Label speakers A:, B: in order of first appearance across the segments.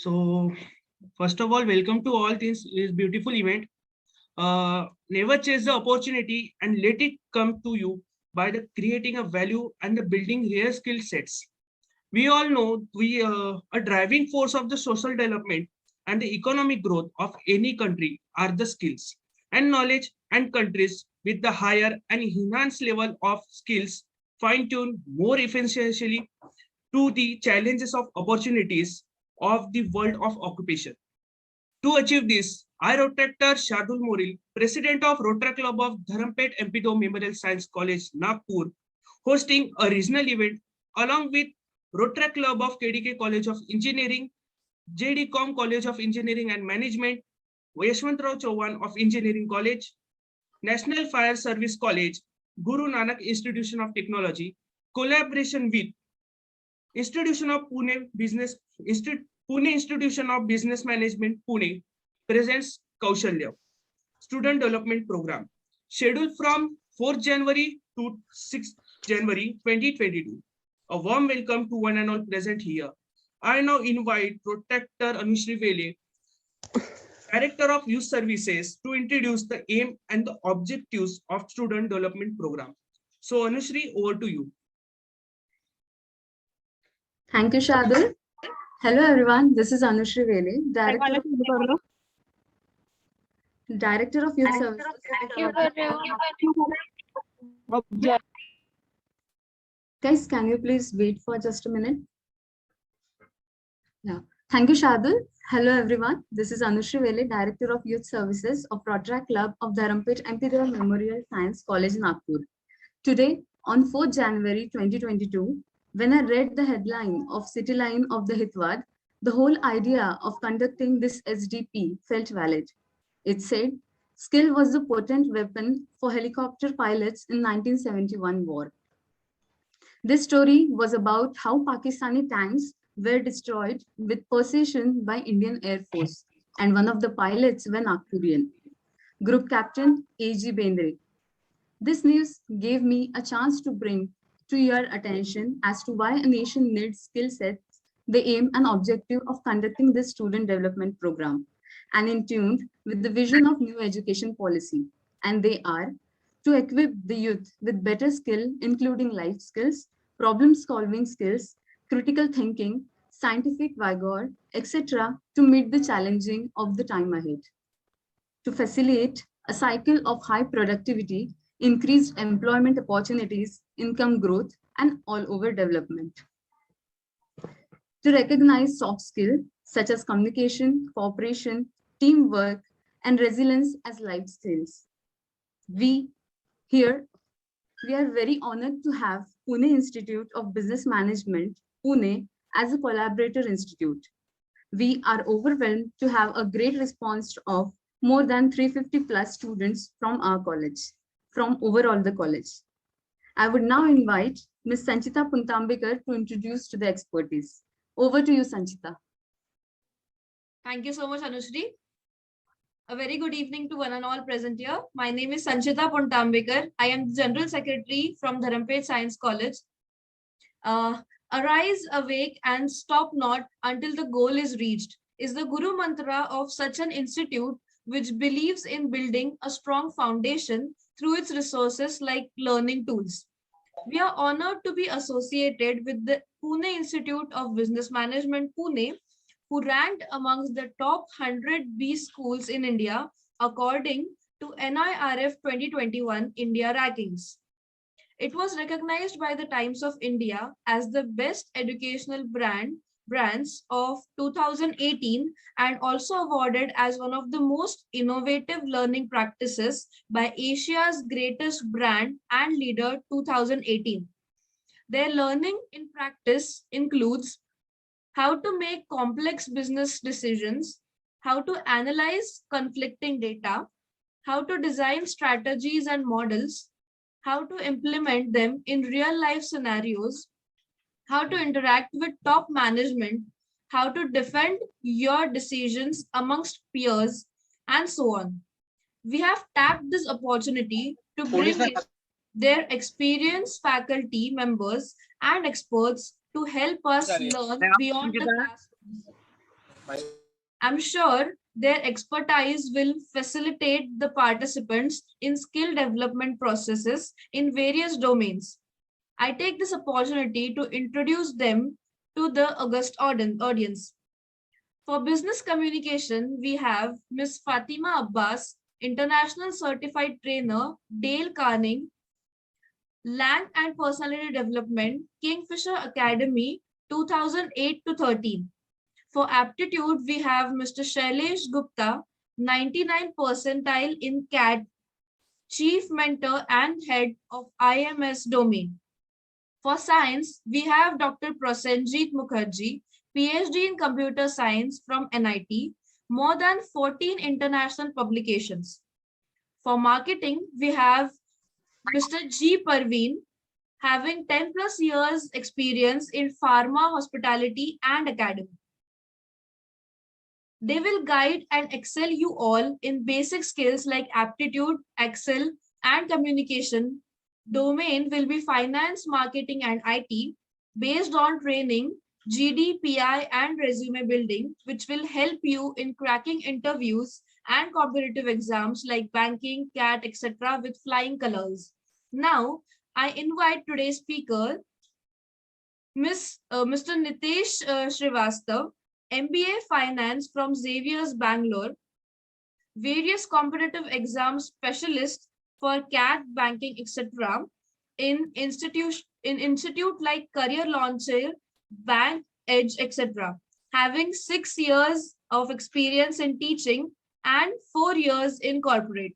A: So, first of all, welcome to all this beautiful event. Never chase the opportunity and let it come to you by the creating a value and the building rare skill sets. We all know a driving force of the social development and the economic growth of any country are the skills and knowledge, and countries with the higher and enhanced level of skills fine-tune more efficiently to the challenges of opportunities of the world of occupation. To achieve this, I, Rotaract Shardul Moril, President of Rotaract Club of Dharampeth Deo Memorial Science College, Nagpur, hosting a regional event along with Rotaract Club of KDK College of Engineering, JDCOEM College of Engineering and Management, Yashwantrao Chauhan of Engineering College, National Fire Service College, Guru Nanak Institution of Technology, collaboration with Institution of Pune Pune Institution of Business Management, Pune, presents Kaushalya Student Development Program, scheduled from 4th January to 6th January 2022. A warm welcome to one and all present here. I now invite Protector Anushri Vele, Director of Youth Services, to introduce the aim and the objectives of Student Development Program. So, Anushri, over to you.
B: Thank you, Shardul. Hello, everyone. This is Anushri Vele, Director of Youth Services. Guys, can you please wait for just a minute? Yeah. Thank you, Shardul. Hello, everyone. This is Anushri Vele, Director of Youth Services of Rotaract Club of Dharampeth Deo Memorial Science College, Nagpur. Today, on 4th January 2022, when I read the headline of City Line of the Hitwad, the whole idea of conducting this SDP felt valid. It said, skill was the potent weapon for helicopter pilots in 1971 war. This story was about how Pakistani tanks were destroyed with precision by Indian Air Force, and one of the pilots were Nagpurian, Group Captain A.G. Bendre. This news gave me a chance to bring to your attention as to why a nation needs skill sets, the aim and objective of conducting this student development program, and in tune with the vision of new education policy. And they are to equip the youth with better skill, including life skills, problem-solving skills, critical thinking, scientific vigor, etc., to meet the challenging of the time ahead. To facilitate a cycle of high productivity, increased employment opportunities, income growth, and all-over development. To recognize soft skills such as communication, cooperation, teamwork, and resilience as life skills. We are very honored to have Pune Institute of Business Management, Pune, as a collaborator institute. We are overwhelmed to have a great response of more than 350 plus students from our college, from overall the college. I would now invite Ms. Sanchita Puntambekar to introduce to the expertise. Over to you, Sanchita.
C: Thank you so much, Anushri. A very good evening to one and all present here. My name is Sanchita Puntambekar. I am the General Secretary from Dharampeth Science College. Arise, awake, and stop not until the goal is reached is the Guru Mantra of such an institute which believes in building a strong foundation through its resources like learning tools. We are honored to be associated with the Pune Institute of Business Management, Pune, who ranked amongst the top 100 B schools in India according to NIRF 2021 India rankings. It was recognized by the Times of India as the best educational brands of 2018 and also awarded as one of the most innovative learning practices by Asia's Greatest Brand and Leader 2018. Their learning in practice includes how to make complex business decisions, how to analyze conflicting data, how to design strategies and models, how to implement them in real-life scenarios, how to interact with top management, how to defend your decisions amongst peers, and so on. We have tapped this opportunity to bring their experienced faculty members and experts to help us learn beyond the classrooms. I'm sure their expertise will facilitate the participants in skill development processes in various domains. I take this opportunity to introduce them to the august audience. For business communication, we have Ms. Fatima Abbas, International Certified Trainer, Dale Carnegie, Land and Personality Development, Kingfisher Academy, 2008 to 13. For aptitude, we have Mr. Shailesh Gupta, 99 percentile in CAT, Chief Mentor and Head of IMS domain. For science, we have Dr. Prasenjit Mukherjee, PhD in Computer Science from NIT, more than 14 international publications. For marketing, we have Mr. G. Parveen, having 10 plus years experience in pharma, hospitality, and academy. They will guide and excel you all in basic skills like aptitude, Excel, and communication. Domain will be finance, marketing, and IT based on training, GDPI, and resume building, which will help you in cracking interviews and competitive exams like banking, CAT, etc. with flying colors. Now, I invite today's speaker, Mr. Niteesh Shrivastava, MBA Finance from Xavier's Bangalore, various competitive exam specialist for CAT, banking, etc. in institute like Career Launcher, Bank, Edge, etc. Having 6 years of experience in teaching and 4 years in corporate.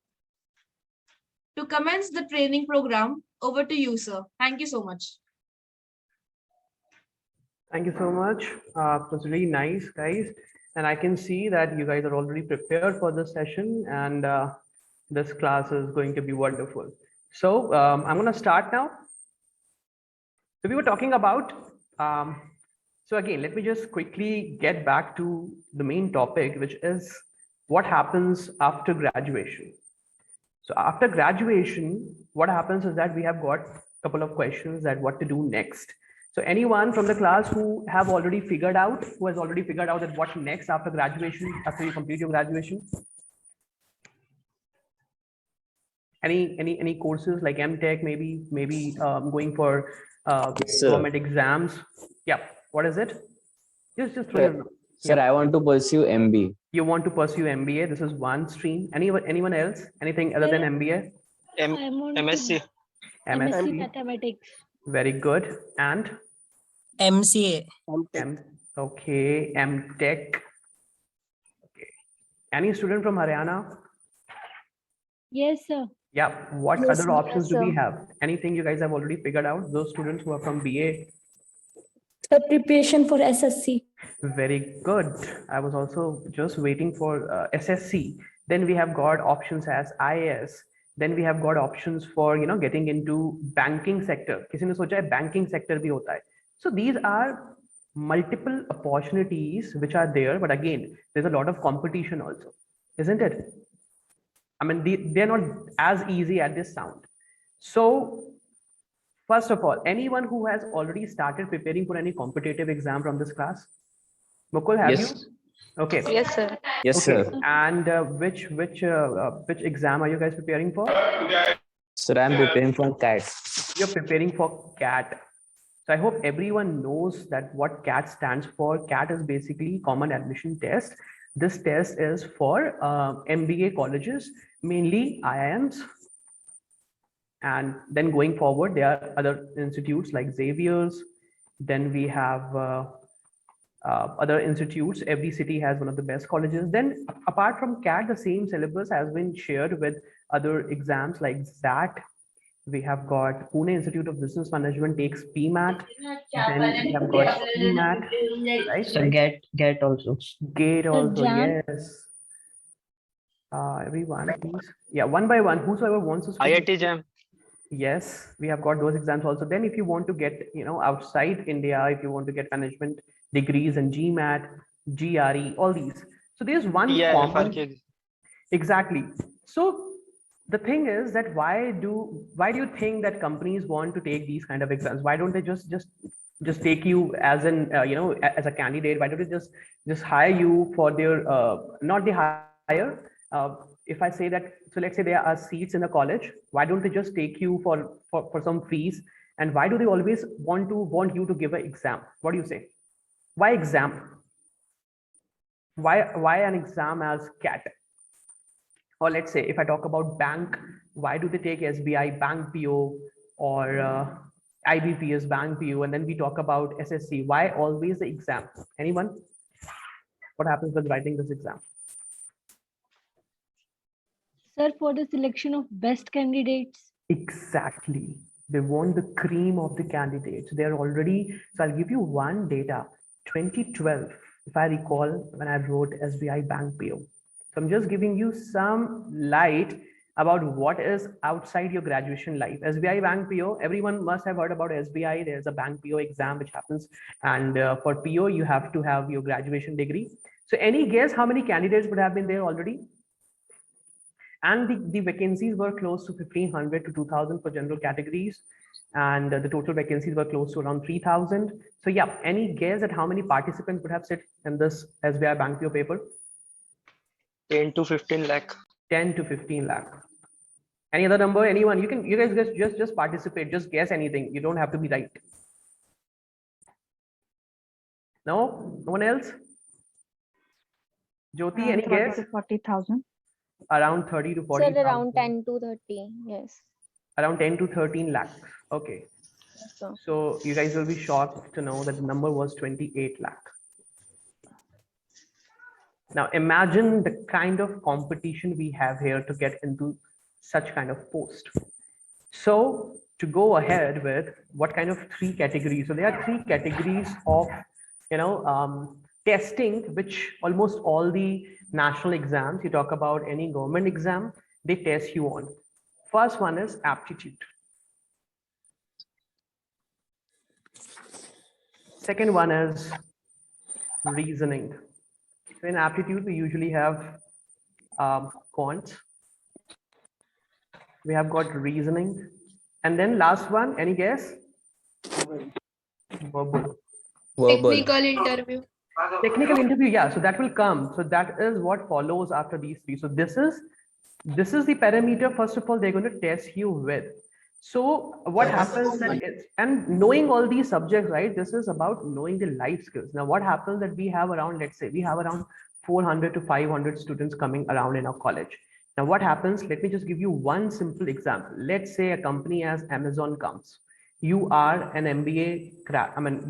C: To commence the training program, over to you, sir. Thank you so much.
D: Thank you so much. It was really nice, guys. And I can see that you guys are already prepared for this session, and this class is going to be wonderful. So I'm going to start now. So we were talking about, so again, let me just quickly get back to the main topic, which is what happens after graduation. So after graduation, what happens is that we have got a couple of questions that what to do next. So anyone from the class who has already figured out that what next after graduation, after you complete your graduation? Any courses like MTech, maybe going for government exams? Yeah, what is it? Just
E: Sir, I want to pursue MBA.
D: You want to pursue MBA? This is one stream. Anyone else? Anything other than MBA?
F: MSc.
D: MSc
F: Mathematics.
D: Very good. And
G: MCA.
D: Okay, MTech. Okay. Any student from Haryana?
F: Yes, sir.
D: Yeah. What
B: Yes,
D: other options do we
B: sir.
D: have? Anything you guys have already figured out? Those students who are from BA?
F: The preparation for SSC.
D: Very good. I was also just waiting for SSC. Then we have got options as IAS. Then we have got options for getting into banking sector. किसी ने सोचा है banking sector भी होता है. So these are multiple opportunities which are there, but again, there's a lot of competition also, isn't it? I mean, they're not as easy as this sound. So first of all, anyone who has already started preparing for any competitive exam from this class? Mukul, have you? Okay.
F: Yes, sir.
E: Yes,
D: Okay.
E: sir.
D: And which exam are you guys preparing for?
E: Sir, I'm preparing for CAT.
D: You're preparing for CAT. So I hope everyone knows that what CAT stands for. CAT is basically Common Admission Test. This test is for MBA colleges, mainly IIMs. And then going forward, there are other institutes like Xavier's. Then we have other institutes. Every city has one of the best colleges. Then apart from CAT, the same syllabus has been shared with other exams like ZAT. We have got Pune Institute of Business Management takes PMAT. Then we have got PMAT, right?
G: So GATE also.
D: GATE also,
F: Jam.
D: yes. Everyone, please. Yeah, one by one, whosoever wants to speak.
H: IIT Jam.
D: Yes, we have got those exams also. Then if you want to get, outside India, if you want to get management degrees and GMAT, GRE, all these. So there's one common.
H: FRK.
D: Exactly. So the thing is that why do you think that companies want to take these kind of exams? Why don't they just just take you as an as a candidate? Why don't they just hire you for their not the hire? If I say that, so let's say there are seats in the college, why don't they just take you for some fees? And why do they always want you to give an exam? What do you say? Why exam? Why an exam as CAT? Or let's say if I talk about bank, why do they take SBI bank PO or IBPS bank PO, and then we talk about SSC? Why always the exam? Anyone? What happens with writing this exam?
F: Sir, for the selection of best candidates.
D: Exactly. They want the cream of the candidates. They're already, so I'll give you one data. 2012, if I recall, when I wrote SBI bank PO. So I'm just giving you some light about what is outside your graduation life. SBI bank PO, everyone must have heard about SBI. There's a bank PO exam which happens, and for PO you have to have your graduation degree. So any guess how many candidates would have been there already? And the vacancies were close to 1500 to 2000 for general categories, and the total vacancies were close to around 3000. So yeah, any guess at how many participants would have sit in this SBI bank PO paper?
G: 10 to 15 lakh.
D: 10 to 15 lakh. Any other number? Anyone? You guys just participate. Just guess anything. You don't have to be right. No? No one else? Jyoti, any guess?
H: 40,000.
D: Around 30 to 40.
H: Sir, around 10 to 30. Yes.
D: Around 10 to 13 lakhs. Okay. So you guys will be shocked to know that the number was 28 lakh. Now imagine the kind of competition we have here to get into such kind of post. So to go ahead with what kind of three categories? So there are three categories of testing, which almost all the national exams, you talk about any government exam, they test you on. First one is aptitude. Second one is reasoning. So in aptitude, we usually have quants. We have got reasoning. And then last one, any guess? Verbal.
C: Technical interview.
D: Technical interview, yeah, so that will come. So that is what follows after these three. So this is the parameter, first of all, they're going to test you with. So what happens that and knowing all these subjects, right? This is about knowing the life skills. Now, what happens that we have around, let's say we have around 400 to 500 students coming around in our college. Now, what happens? Let me just give you one simple example. Let's say a company as Amazon comes. You are an MBA,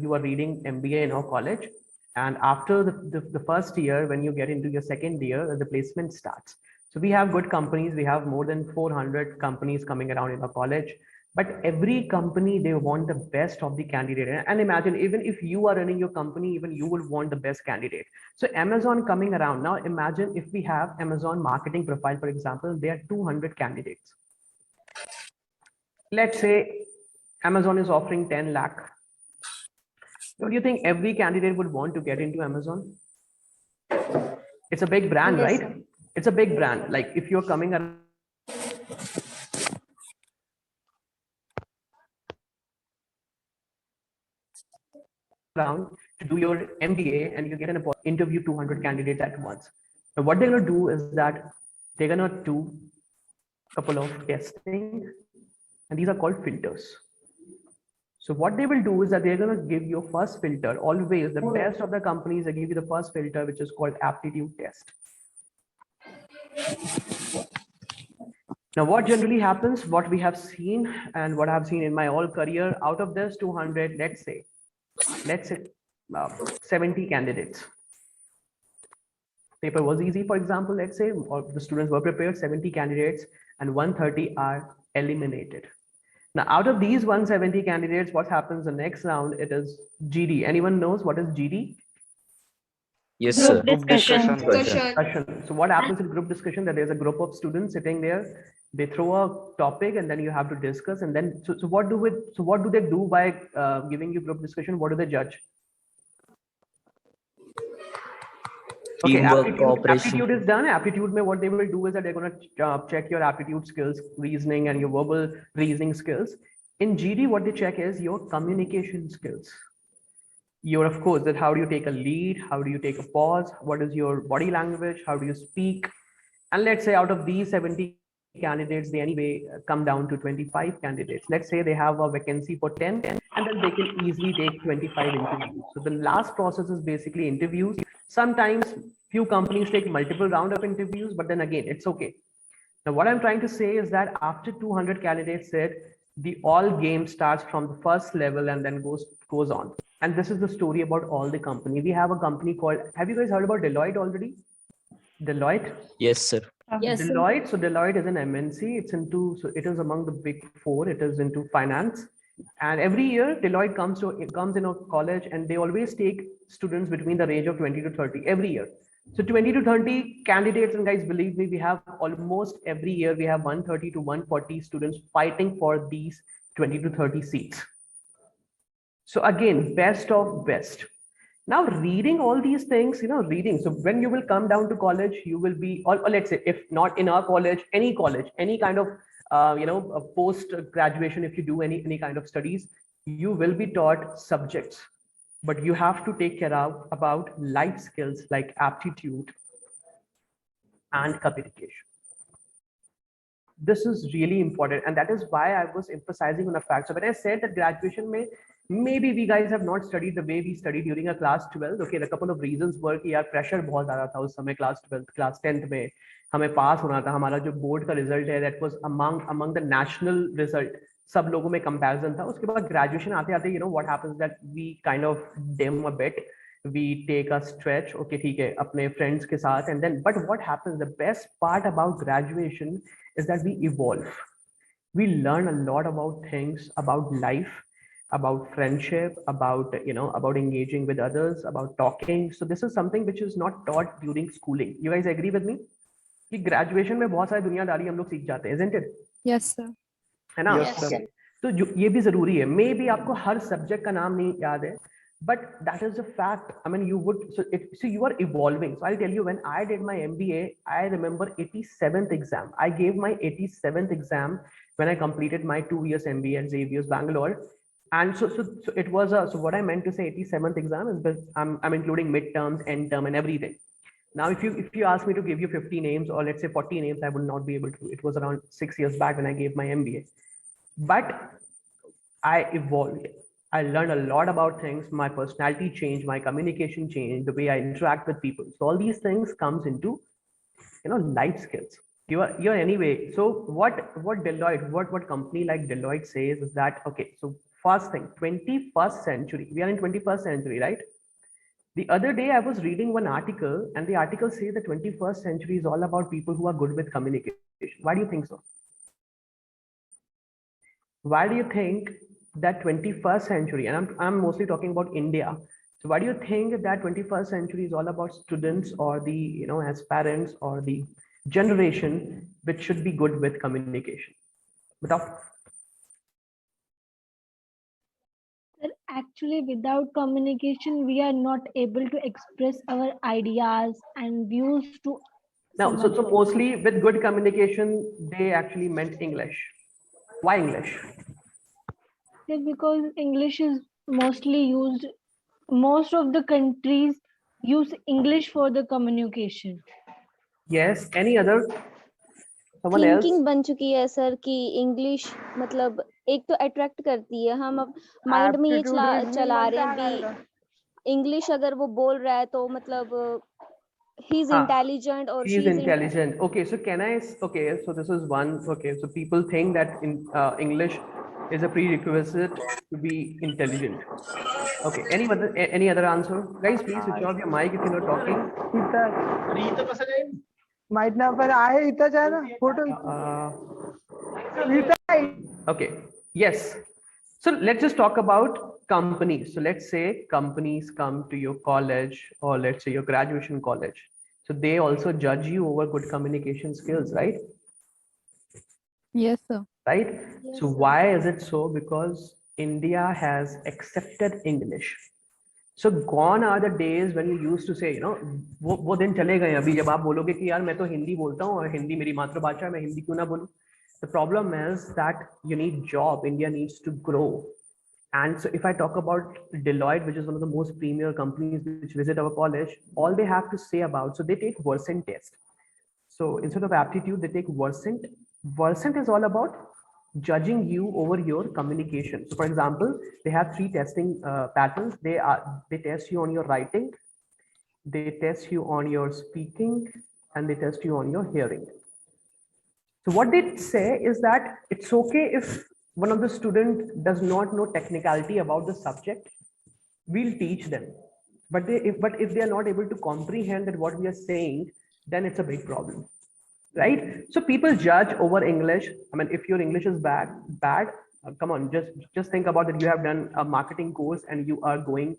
D: you are reading MBA in our college. And after the first year, when you get into your second year, the placement starts. So we have good companies. We have more than 400 companies coming around in our college. But every company, they want the best of the candidate. And imagine, even if you are running your company, even you will want the best candidate. So Amazon coming around. Now imagine if we have Amazon marketing profile, for example, there are 200 candidates. Let's say Amazon is offering 10 lakh. Don't you think every candidate would want to get into Amazon? It's a big brand,
H: Yes,
D: right?
H: sir.
D: It's a big brand. Like if you're coming around to do your MBA and you get an interview 200 candidates at once. Now what they're going to do is that they're going to do a couple of testing, and these are called filters. So what they will do is that they're going to give you a first filter. Always the best of the companies, they give you the first filter, which is called aptitude test. Now, what generally happens, what we have seen and what I've seen in my whole career, out of this 200, let's say 70 candidates. Paper was easy, for example, let's say, or the students were prepared, 70 candidates, and 130 are eliminated. Now, out of these 170 candidates, what happens the next round? It is GD. Anyone knows what is GD?
E: Yes, sir.
G: Group discussion.
D: Discussion. So what happens in group discussion? That there's a group of students sitting there. They throw a topic, and then you have to discuss. And then, so what do they do by giving you group discussion? What do they judge? Okay, aptitude is done. Aptitude, what they will do is that they're going to check your aptitude skills, reasoning, and your verbal reasoning skills. In GD, what they check is your communication skills. You're, of course, that how do you take a lead? How do you take a pause? What is your body language? How do you speak? And let's say out of these 70 candidates, they anyway come down to 25 candidates. Let's say they have a vacancy for 10, and then they can easily take 25 interviews. So the last process is basically interviews. Sometimes few companies take multiple round of interviews, but then again, it's okay. Now, what I'm trying to say is that after 200 candidates said, the all game starts from the first level and then goes on. And this is the story about all the company. We have a company called, have you guys heard about Deloitte already? Deloitte?
E: Yes, sir.
F: Yes, sir.
D: Deloitte. So Deloitte is an MNC. It's into, so it is among the big four. It is into finance. And every year Deloitte comes in a college, and they always take students between the range of 20 to 30 every year. So 20 to 30 candidates, and guys, believe me, we have almost every year, we have 130 to 140 students fighting for these 20 to 30 seats. So again, best of best. Now reading all these things, reading. So when you will come down to college, you will be, or let's say, if not in our college, any kind of, a post graduation, if you do any kind of studies, you will be taught subjects, but you have to take care of about life skills like aptitude and communication. This is really important, and that is why I was emphasizing on a fact. So when I said that graduation may, maybe we guys have not studied the way we studied during a class 12. Okay, the couple of reasons were कि यार pressure बहुत ज़्यादा था उस समय class 12th, class 10th में हमें पास होना था. हमारा जो बोर्ड का रिजल्ट है, that was among the national result. सब लोगों में comparison था. उसके बाद graduation आते आते, what happens that we kind of dim a bit. We take a stretch. Okay, ठीक है, अपने friends के साथ, and then, but what happens? The best part about graduation is that we evolve. We learn a lot about things, about life, about friendship, about about engaging with others, about talking. So this is something which is not taught during schooling. You guys agree with me? कि graduation में बहुत सारी दुनियादारी हम लोग सीख जाते हैं, isn't it?
H: Yes, sir.
D: है ना?
G: Yes, sir.
D: तो ये भी जरूरी है. Maybe आपको हर subject का नाम नहीं याद है, but that is a fact. I mean, you would, so you are evolving. So I'll tell you, when I did my MBA, I remember 87th exam. I gave my 87th exam when I completed my 2 years MBA at Xavier's Bangalore. And so it was so what I meant to say 87th exam is that I'm including midterms, end term, and everything. Now, if you ask me to give you 50 names or let's say 40 names, I would not be able to. It was around 6 years back when I gave my MBA. But I evolved. I learned a lot about things. My personality changed, my communication changed, the way I interact with people. So all these things comes into, life skills. You're anyway. So what Deloitte, what company like Deloitte says is that, okay, so first thing, 21st century, we are in 21st century, right? The other day I was reading one article, and the article says the 21st century is all about people who are good with communication. Why do you think so? Why do you think that 21st century, and I'm mostly talking about India. So why do you think that 21st century is all about students or the, as parents or the generation which should be good with communication? Without
F: Actually, without communication, we are not able to express our ideas and views to
D: now. So mostly with good communication, they actually meant English. Why English?
F: Because English is mostly used, most of the countries use English for the communication.
D: Yes, any other? Someone else?
H: Thinking बन चुकी है sir कि English मतलब एक तो attract करती है. हम अब माइंड में ये चला रहे हैं भी इंग्लिश अगर वो बोल रहा है तो मतलब he is intelligent or she is
D: intelligent. Okay, so okay, so this is one. Okay, so people think that in English is a prerequisite to be intelligent. Okay, any other answer? Guys, please switch off your mic if you're not talking.
I: माहित ना पर आहे इथंच आहे ना photo.
D: Okay, yes. So let's just talk about companies. So let's say companies come to your college, or let's say your graduation college. So they also judge you over good communication skills, right?
H: Yes, sir.
D: Right?
H: Yes,
D: so
H: sir.
D: Why is it so? Because India has accepted English. So gone are the days when you used to say, वो दिन चले गए. अभी जब आप बोलोगे कि यार मैं तो हिंदी बोलता हूँ और हिंदी मेरी मातृभाषा है, मैं हिंदी क्यों ना बोलूं? The problem is that you need job. India needs to grow. And so if I talk about Deloitte, which is one of the most premier companies which visit our college, all they have to say about, so they take Versant test. So instead of aptitude, they take Versant. Versant is all about judging you over your communication. So for example, they have 3 testing patterns. They test you on your writing, they test you on your speaking, and they test you on your hearing. So what they say is that it's okay if one of the student does not know technicality about the subject, we'll teach them. But if they are not able to comprehend that what we are saying, then it's a big problem, right? So people judge over English. I mean, if your English is bad, come on, just think about that. You have done a marketing course and you are going,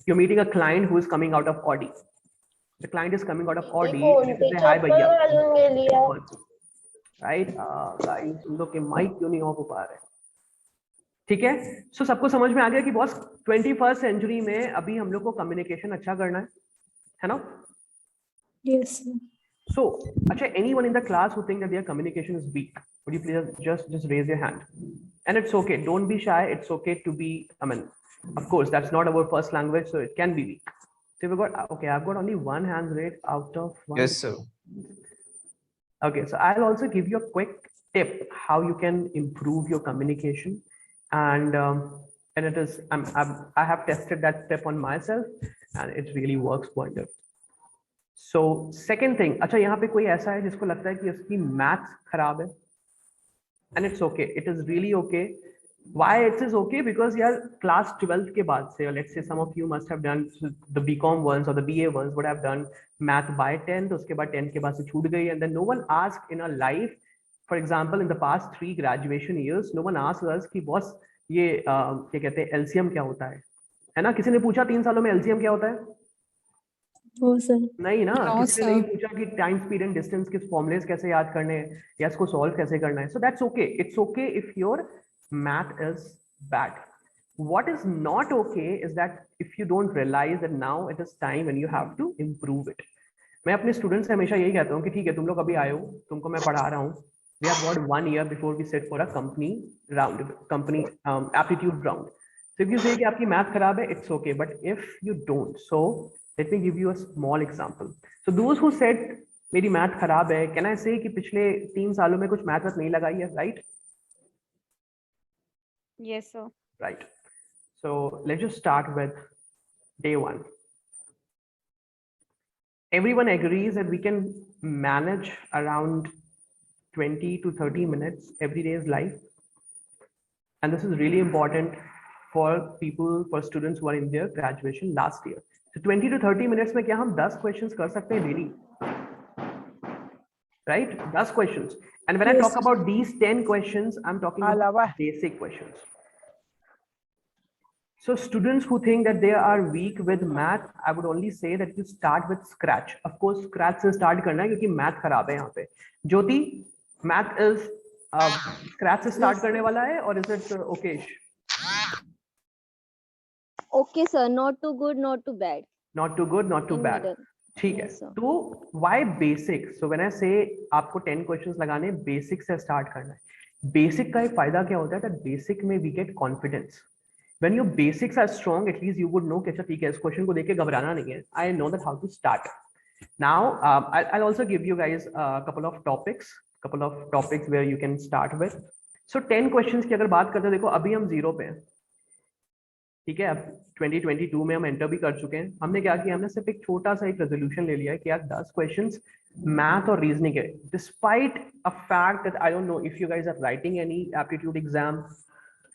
D: you're meeting a client who is coming out of Audi. The client is coming out of Audi. And they say, hi, bhaiya. Right? Guys, तुम लोग के mic क्यों नहीं of हो पा रहे? ठीक है, सो सबको समझ में आ गया कि बॉस 21st सेंचुरी में अभी हम लोग को कम्युनिकेशन अच्छा करना है ना?
F: Yes.
D: So, अच्छा, anyone in the class who think that their communication is weak, would you please just raise your hand? And it's okay, don't be shy. It's okay to be, I mean, of course, that's not our first language, so it can be weak. So we've got, okay, I've got only 1 hand raised out of 1.
E: Yes, sir.
D: Okay, so I'll also give you a quick tip how you can improve your communication, and it is I have tested that tip on myself, and it really works wonder. So second thing, अच्छा यहाँ पे कोई ऐसा है जिसको लगता है कि इसकी मैथ्स खराब है, and it's okay, it is really okay. Why it is okay? Because यार class 12th के बाद से, let's say some of you must have done the BCom ones or the BA ones would have done math by 10th, उसके बाद 10th के बाद से छूट गई, and then no one asked in our life, for example in the past 3 graduation years, no one asked us कि boss ये क्या कहते हैं LCM क्या होता है ना? किसी ने पूछा 3 सालों में LCM क्या होता है? नहीं ना, किसी ने नहीं पूछा कि टाइम स्पीड एंड डिस्टेंस के फॉर्मूलेस कैसे याद करने हैं या इसको सॉल्व कैसे करना है. So that's okay, it's okay if your math is bad. What is not okay is that if you don't realize that now it is time when you have to improve it. मैं अपने students से हमेशा यही कहता हूँ कि ठीक है, तुम लोग अभी आए हो, तुमको मैं पढ़ा रहा हूँ. We have got 1 year before we sit for a company aptitude round. So if you say कि आपकी मैथ खराब है, it's okay. But if you don't, so let me give you a small example. So those who said मेरी math खराब है, can I say कि पिछले 3 सालों में कुछ मैथ नहीं लगाई है, right?
H: Yes, sir.
D: Right. So let's just start with day 1. Everyone agrees that we can manage around 20 to 30 minutes every day's life. And this is really important for people, for students who are in their graduation last year. So 20 to 30 minutes में क्या हम 10 questions कर सकते हैं daily? Right? 10 questions. And when I talk about these 10 questions, I'm talking about basic questions. So students who think that they are weak with math, I would only say that you start with scratch. Of course, scratch से start करना है क्योंकि math खराब है यहाँ पे. ज्योति, math is scratch से start करने वाला है, or is it okay?
H: Okay, sir. Not too good, not too bad.
D: Not too good, not too bad. ठीक है. तो why basic? So when I say आपको 10 questions लगाने, basic से start करना है. Basic का एक फायदा क्या होता है? That basic में we get confidence. When your basics are strong, at least you would know कि अच्छा ठीक है, इस question को देख के घबराना नहीं है. I know that how to start. Now I'll also give you guys a couple of topics where you can start with. So 10 questions की अगर बात करते हैं, देखो अभी हम 0 पे हैं. ठीक है, अब 2022 में हम एंटर भी कर चुके हैं. हमने क्या किया, हमने सिर्फ एक छोटा सा एक रेजोल्यूशन ले लिया है कि यार 10 क्वेश्चंस मैथ और रीजनिंग है. Despite a fact that I don't know if you guys are writing any aptitude exam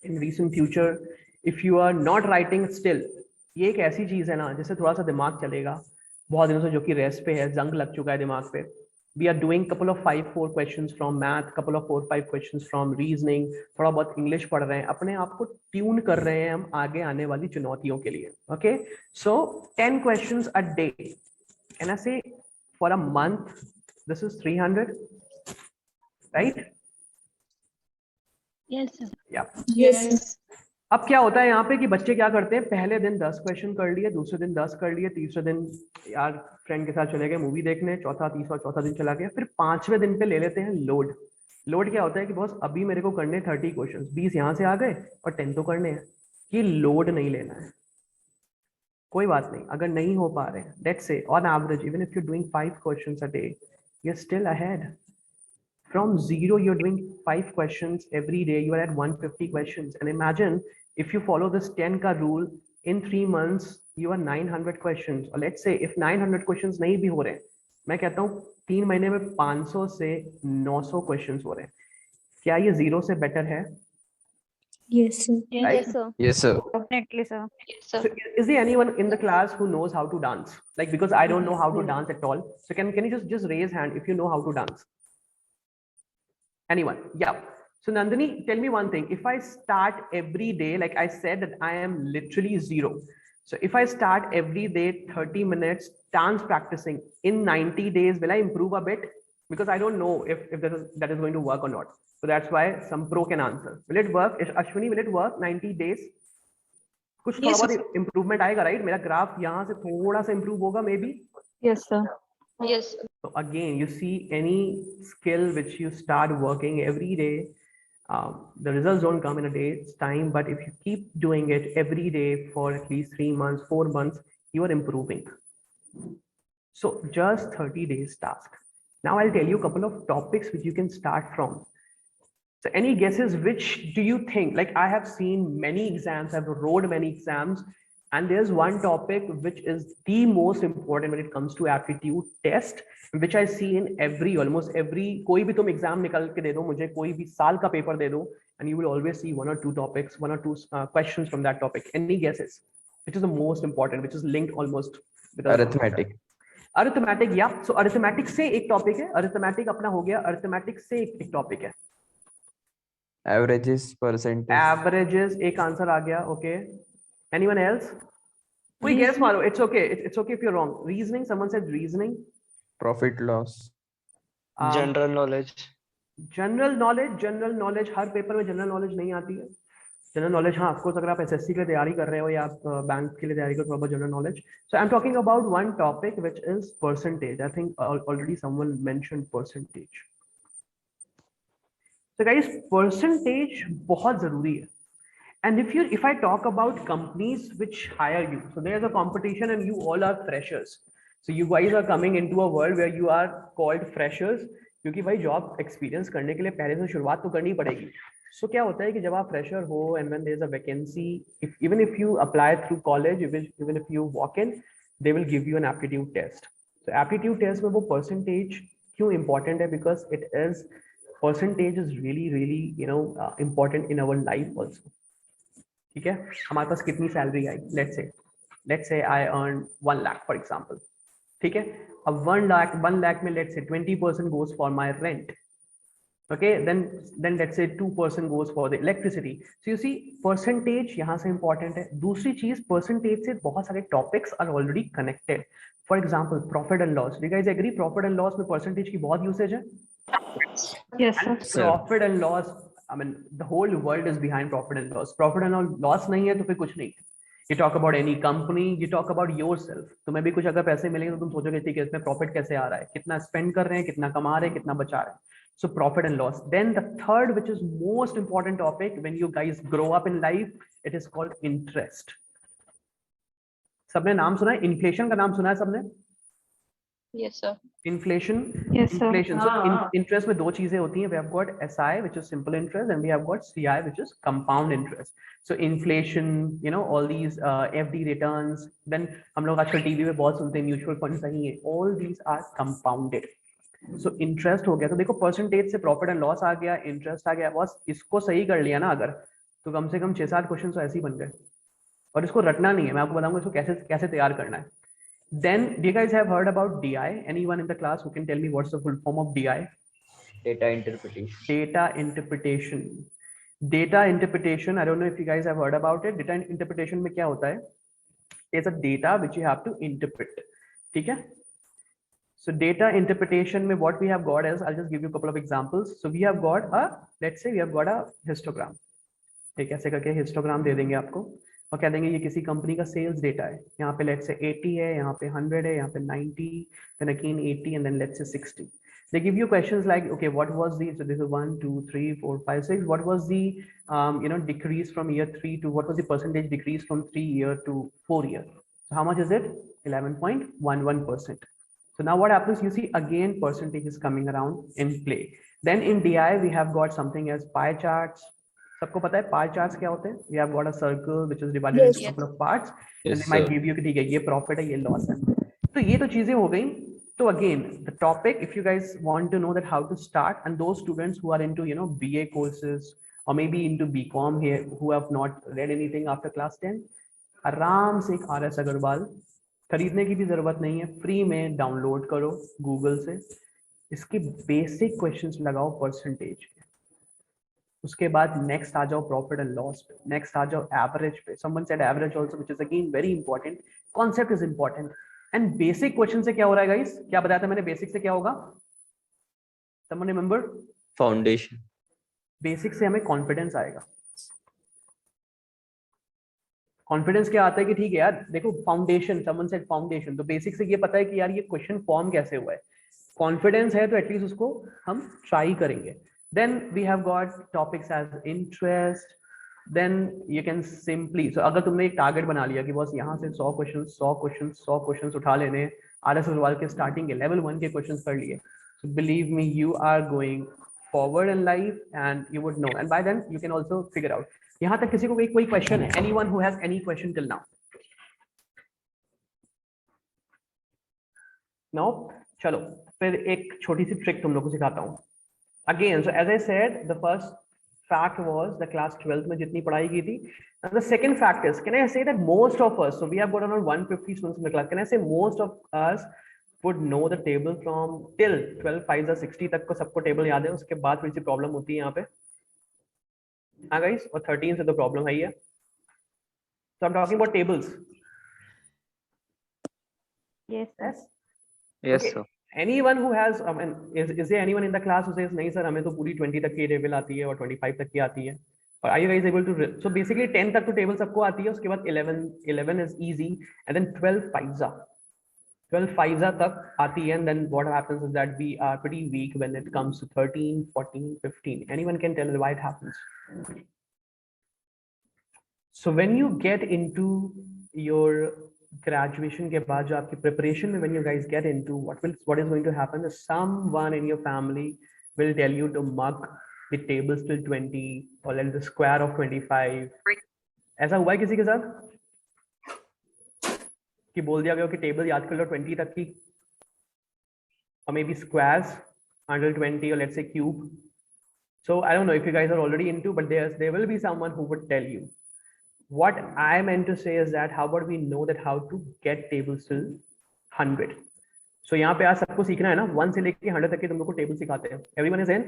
D: in recent future, if you are not writing still, ये एक ऐसी चीज है ना जिससे थोड़ा सा दिमाग चलेगा. बहुत दिनों से जो कि रेस्ट पे है, जंग लग चुका है दिमाग पे. We are doing couple of 5-4 questions from math, couple of 4-5 questions from reasoning, थोड़ा बहुत इंग्लिश पढ़ रहे हैं, अपने आप को ट्यून कर रहे हैं हम आगे आने वाली चुनौतियों के लिए. Okay, so 10 questions a day. Can I say for a month this is 300, right?
F: Yes, sir.
D: Yeah.
F: Yes.
D: अब क्या होता है यहाँ पे कि बच्चे क्या करते हैं, पहले दिन 10 क्वेश्चन कर लिए, दूसरे दिन 10 कर लिए, तीसरे दिन यार फ्रेंड के साथ चले गए मूवी देखने, चौथा दिन चला गया, फिर 5वें दिन पे ले लेते हैं लोड. लोड क्या होता है कि बॉस अभी मेरे को करने 30 क्वेश्चन, 20 यहाँ से आ गए और 10 तो करने हैं, ये लोड नहीं लेना है। कोई बात नहीं, अगर नहीं हो पा रहे, let's say on average even if you doing 5 questions a day, you are still ahead. From zero, you're doing 5 questions every day. You are at 150 questions. And imagine if you follow this 10 ka rule, in 3 months, you are 900 questions. Or let's say if 900 questions नहीं भी हो रहे, मैं कहता हूँ 3 महीने में 500 से 900 questions हो रहे हैं। क्या ये जीरो से बेटर है?
F: Yes, sir.
D: Right?
H: Yes, sir.
E: Yes, sir.
F: Definitely, sir.
D: So is there anyone in the class who knows how to dance? Like, because I don't know how to dance at all. So can you just raise hand if you know how to dance? Anyone? Yeah. So Nandini, tell me one thing. If I start every day, like I said that I am literally zero. So if I start every day 30 minutes dance practicing, in 90 days, will I improve a bit? Because I don't know if that is going to work or not. So that's why some pro can answer. Will it work? Ashwini, will it work 90 days? कुछ थोड़ा बहुत improvement आएगा, right? मेरा graph यहाँ से थोड़ा सा improve होगा maybe.
F: Yes, sir.
H: Yes.
D: So again, you see any skill which you start working every day, the results don't come in a day's time, but if you keep doing it every day for at least 3 months, 4 months, you are improving. So just 30 days task. Now I'll tell you a couple of topics which you can start from. So any guesses, which do you think? Like I have seen many exams, I've wrote many exams, and there's one topic which is the most important when it comes to aptitude test, which I see in almost every, कोई भी तुम exam निकाल के दे दो मुझे, कोई भी साल का paper दे दो, and you will always see 1 or 2 topics, 1 or 2 questions from that topic. Any guesses? Which is the most important, which is linked almost with
E: Arithmetic.
D: Arithmetic, yeah. So arithmetic से एक topic है, arithmetic अपना हो गया, arithmetic से एक topic है.
E: Averages, percentage.
D: Averages एक आंसर आ गया. Okay. Anyone else? कोई guess मारो. It's okay. It's okay if you're wrong. Reasoning. Someone said reasoning.
E: Profit loss.
G: General knowledge.
D: General knowledge. Her paper में general knowledge नहीं आती है. General knowledge, हाँ, of course, अगर आप SSC के लिए तैयारी कर रहे हो या आप बैंक के लिए तैयारी कर रहे हो, general knowledge. So I'm talking about one topic which is percentage. I think already someone mentioned percentage. So guys, percentage बहुत जरूरी है. And if I talk about companies which hire you, so there's a competition and you all are freshers. So you guys are coming into a world where you are called freshers, क्योंकि भाई job experience करने के लिए पहले से शुरुआत तो करनी पड़ेगी. So क्या होता है कि जब आप fresher हो and when there's a vacancy, even if you apply through college, even if you walk in, they will give you an aptitude test. So aptitude test में वो percentage क्यों important है? Because it is percentage is really important in our life also. ठीक है, हमारे पास कितनी salary I, let's say I earn 1 lakh for example. ठीक है, अब 1 lakh में let's say 20% goes for my rent. Okay, then let's say 2% goes for the electricity. So you see percentage यहाँ से important है. दूसरी चीज, percentage से बहुत सारे topics are already connected. For example, profit and loss. Do you guys agree profit and loss में percentage की बहुत usage है?
F: Yes,
D: And
F: sir.
D: profit and loss, I mean, the whole world is behind profit and loss. Profit and loss नहीं है तो फिर कुछ नहीं. You talk about any company, you talk about yourself. तुम्हें भी कुछ अगर पैसे मिलेंगे तो तुम सोचोगे ठीक है इसमें प्रॉफिट कैसे आ रहा है, कितना स्पेंड कर रहे हैं, कितना कमा रहे हैं, कितना बचा रहे हैं. So profit and loss. Then the third, which is most important topic when you guys grow up in life, it is called interest. सबने नाम सुना है? इन्फ्लेशन का नाम सुना है सबने?
H: Yes, sir.
D: Inflation.
F: Yes, sir.
D: Inflation. So interest में दो चीजें होती हैं. We have got SI, which is simple interest, and we have got CI, which is compound interest. So inflation, all these FD returns. Then हम लोग आजकल TV में बहुत सुनते हैं म्यूचुअल फंड सही है. All these are compounded. So interest हो गया. तो देखो percentage से profit and loss आ गया, interest आ गया. बस इसको सही कर लिया ना अगर, तो कम से कम 6-7 क्वेश्चन तो ऐसे ही बन गए. और इसको रटना नहीं है, मैं आपको बताऊंगा इसको कैसे तैयार करना है. Then, do you guys have heard about DI? Anyone in the class who can tell me what's the full form of DI?
E: Data interpretation.
D: Data interpretation. Data interpretation. I don't know if you guys have heard about it. Data interpretation में क्या होता है? There's a data which you have to interpret. ठीक है? So data interpretation में what we have got is, I'll just give you a couple of examples. So we have got let's say we have got a histogram. ठीक है, ऐसे करके histogram दे देंगे आपको. और कह देंगे ये किसी कंपनी का सेल्स डेटा है. यहाँ पे लेट्स से 80 है, यहाँ पे 100 है, यहाँ पे 90, then again 80 and then let's say 60. They give you questions like, okay, what was the, so this is 1, 2, 3, 4, 5, 6. What was the, decrease from year 3 to, what was the percentage decrease from 3 year to 4 year? So how much is it? 11.11%. So now what happens? You see again, percentage is coming around in play. Then in DI, we have got something as pie charts. सबको पता है pie charts क्या होते हैं? We have got a circle which is divided into a couple of parts, and they might give you कि ठीक है ये profit है ये loss है. तो ये तो चीजें हो गई. So again, the topic, if you guys want to know that how to start, and those students who are into BA courses or maybe into BCom here who have not read anything after class 10, आराम से एक RS Agarwal खरीदने की भी जरूरत नहीं है, free में डाउनलोड करो गूगल से, इसके बेसिक क्वेश्चंस लगाओ परसेंटेज, उसके बाद नेक्स्ट आ जाओ प्रॉफिट एंड लॉस पे, नेक्स्ट आ जाओ एवरेज पे. Someone said average also, which is again very important. Concept is important. And basic question से क्या हो रहा है गाइस? क्या बताया था मैंने बेसिक से क्या होगा? Someone remember?
E: फाउंडेशन.
D: बेसिक से हमें कॉन्फिडेंस आएगा. कॉन्फिडेंस क्या आता है कि ठीक है यार देखो फाउंडेशन, समवन सेड फाउंडेशन, तो बेसिक से ये पता है कि यार ये क्वेश्चन फॉर्म कैसे हुआ है. कॉन्फिडेंस है तो एटलीस्ट उसको हम ट्राई करेंगे. Then we have got topics as interest. Then you can simply, so अगर तुमने एक टारगेट बना लिया कि बस यहाँ से 100 क्वेश्चंस उठा लेने, RS अग्रवाल के स्टार्टिंग के लेवल 1 के क्वेश्चंस कर लिए, so believe me, you are going forward in life and you would know, and by then you can also figure out. यहाँ तक किसी को कोई क्वेश्चन है? Anyone who has any question till now? No? चलो फिर एक छोटी सी ट्रिक तुम लोगों को सिखाता हूँ. Again, so as I said, the first fact was the class 12th में जितनी पढ़ाई की थी. And the second fact is, can I say that most of us, so we have got around 150 students in the class, can I say most of us would know the table from till 12 5 or 60 तक को सबको table याद है. उसके बाद थोड़ी सी problem होती है यहाँ पे. हाँ guys, और 13 से तो प्रॉब्लम है ही है. So I'm talking about tables. Yes.
G: Yes,
D: Okay.
G: sir.
D: Anyone who has, is there anyone in the class who says नहीं सर हमें तो पूरी 20 तक की टेबल आती है और 25 तक की आती है? और are you guys able to? So basically 10 तक तो टेबल सबको आती है, उसके बाद 11 is easy, and then 12 5 तक आती है, and then what happens is that we are pretty weak when it comes to 13, 14, 15. Anyone can tell why it happens? So when you get into your graduation के बाद जो आपकी preparation में, when you guys get into what is going to happen is someone in your family will tell you to mug the tables till 20 or let the square of 25. ऐसा हुआ है किसी के साथ कि बोल दिया गया कि टेबल याद कर लो 20 तक की, or maybe squares until 20, or let's say cube. So I don't know if you guys are already into, but there will be someone who would tell you. What I meant to say is that how about we know that how to get tables till 100. So यहाँ पे आज सबको सीखना है ना, 1 से लेके 100 तक के तुम लोग को टेबल सिखाते हैं. Everyone is in?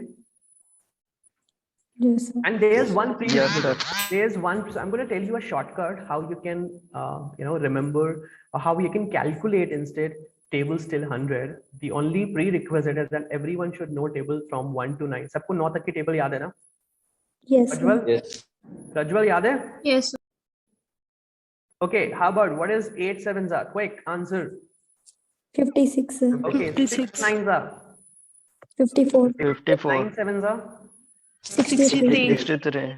F: Yes, sir.
D: And there's one
G: Yes, sir.
D: so I'm going to tell you a shortcut how you can remember, or how you can calculate instead tables till 100. The only prerequisite is that everyone should know tables from 1 to 9. सबको 9 तक की table याद है ना?
F: Yes, sir.
D: Rajwal?
E: Yes.
D: Rajwal याद है?
C: Yes.
D: Okay, how about what is 8 sevens are? Quick answer.
F: 56, sir.
D: Okay, 6 nines are?
F: 54.
G: 54.
D: 9 sevens are?
F: 63.
G: 63.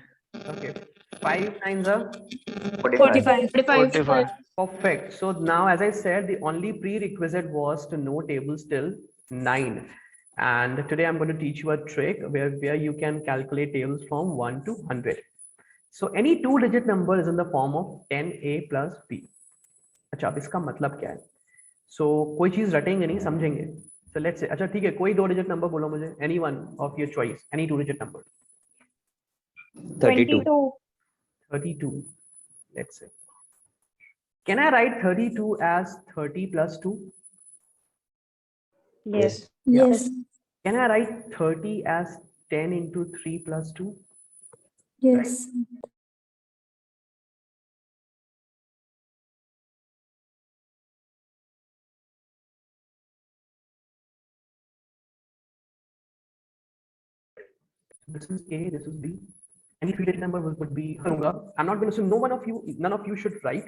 D: Okay, 5 nines are?
G: 45. 45.
D: Perfect. So now, as I said, the only prerequisite was to know tables till 9. And today I'm going to teach you a trick where you can calculate tables from 1 to 100. So any 2-digit number is in the form of 10a plus b. अच्छा अब इसका मतलब क्या है? So कोई चीज रटेंगे नहीं, समझेंगे. So let's say, अच्छा ठीक है, कोई 2-digit number बोलो मुझे, anyone of your choice, any 2-digit number.
E: 32.
D: 32. Let's say. Can I write 32 as 30 plus 2?
E: Yes.
F: Yes.
D: Can I write 30 as 10 into 3 plus 2?
F: Yes.
D: This is A, this is B. Any 3-digit number would be. I'm not going to say none of you should write.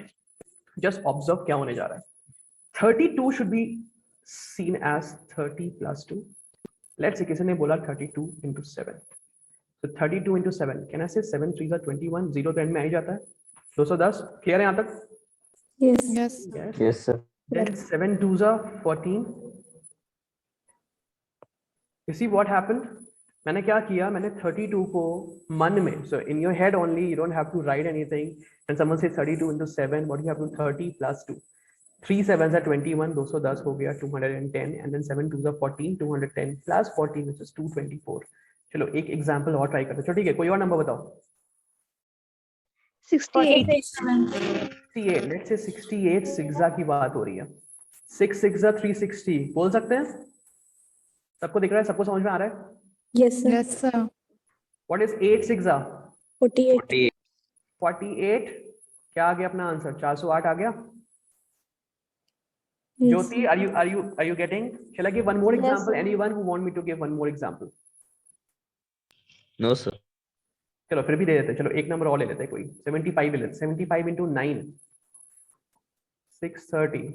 D: Just observe क्या होने जा रहा है. 32 should be seen as 30 plus 2. Let's say किसी ने बोला 32 into 7. So 32 into 7. Can I say 7 3s are 21? 0 तो end में आ ही जाता है. 210. Clear है यहाँ तक?
J: Yes.
D: Yes.
E: Yes, sir.
D: Then 7 2s are 14. You see what happened? मैंने क्या किया? मैंने 32 को मन में, so in your head only, you don't have to write anything. And someone says 32 into 7, what do you have to do? 30 plus 2. 3 7s are 21, 210 हो गया 210, and then 7 2s are 14, 210 plus 14, which is 224. चलो एक example और try करते हैं. चलो ठीक है, कोई और नंबर बताओ.
F: 68.
D: 68. Let's say 68 सिक्सा की बात हो रही है. 6 6 360 बोल सकते हैं? सबको दिख रहा है? सबको समझ में आ रहा है?
J: Yes, sir.
D: What is 8 6
J: 48.
D: 48. क्या आ गया अपना आंसर? 408 आ गया.
J: Yes.
D: Jyoti, are you getting? Shall I give one more
H: Yes,
D: example?
H: sir.
D: Anyone who want me to give one more example?
E: No, sir.
D: चलो फिर भी दे देते हैं. चलो एक नंबर और ले लेते हैं कोई. 75 ले लेते हैं. 75 into 9 630.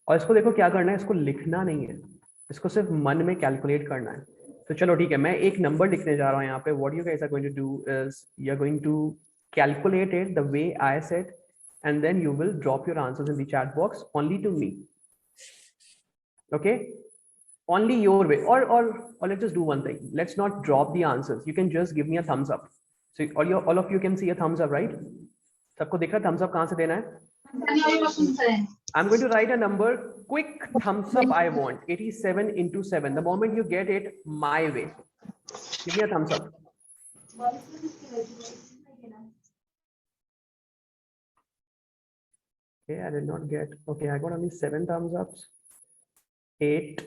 D: और इसको देखो क्या करना है, इसको लिखना नहीं है, इसको सिर्फ मन में कैलकुलेट करना है. तो चलो ठीक है, मैं एक नंबर लिखने जा रहा हूँ यहाँ पे. What you guys are going to do is you are going to calculate it the way I said, and then you will drop your answers in the chat box only to me. Okay, only your way. Or let's just do one thing. Let's not drop the answers. You can just give me a thumbs up. So all of you can see a thumbs up, right? सबको दिख रहा है thumbs up कहाँ से देना है? I'm going to write a number. Quick thumbs up I want. 87 into 7. The moment you get it my way, give me a thumbs up. Okay, I did not get. Okay, I got only 7 thumbs ups. 8.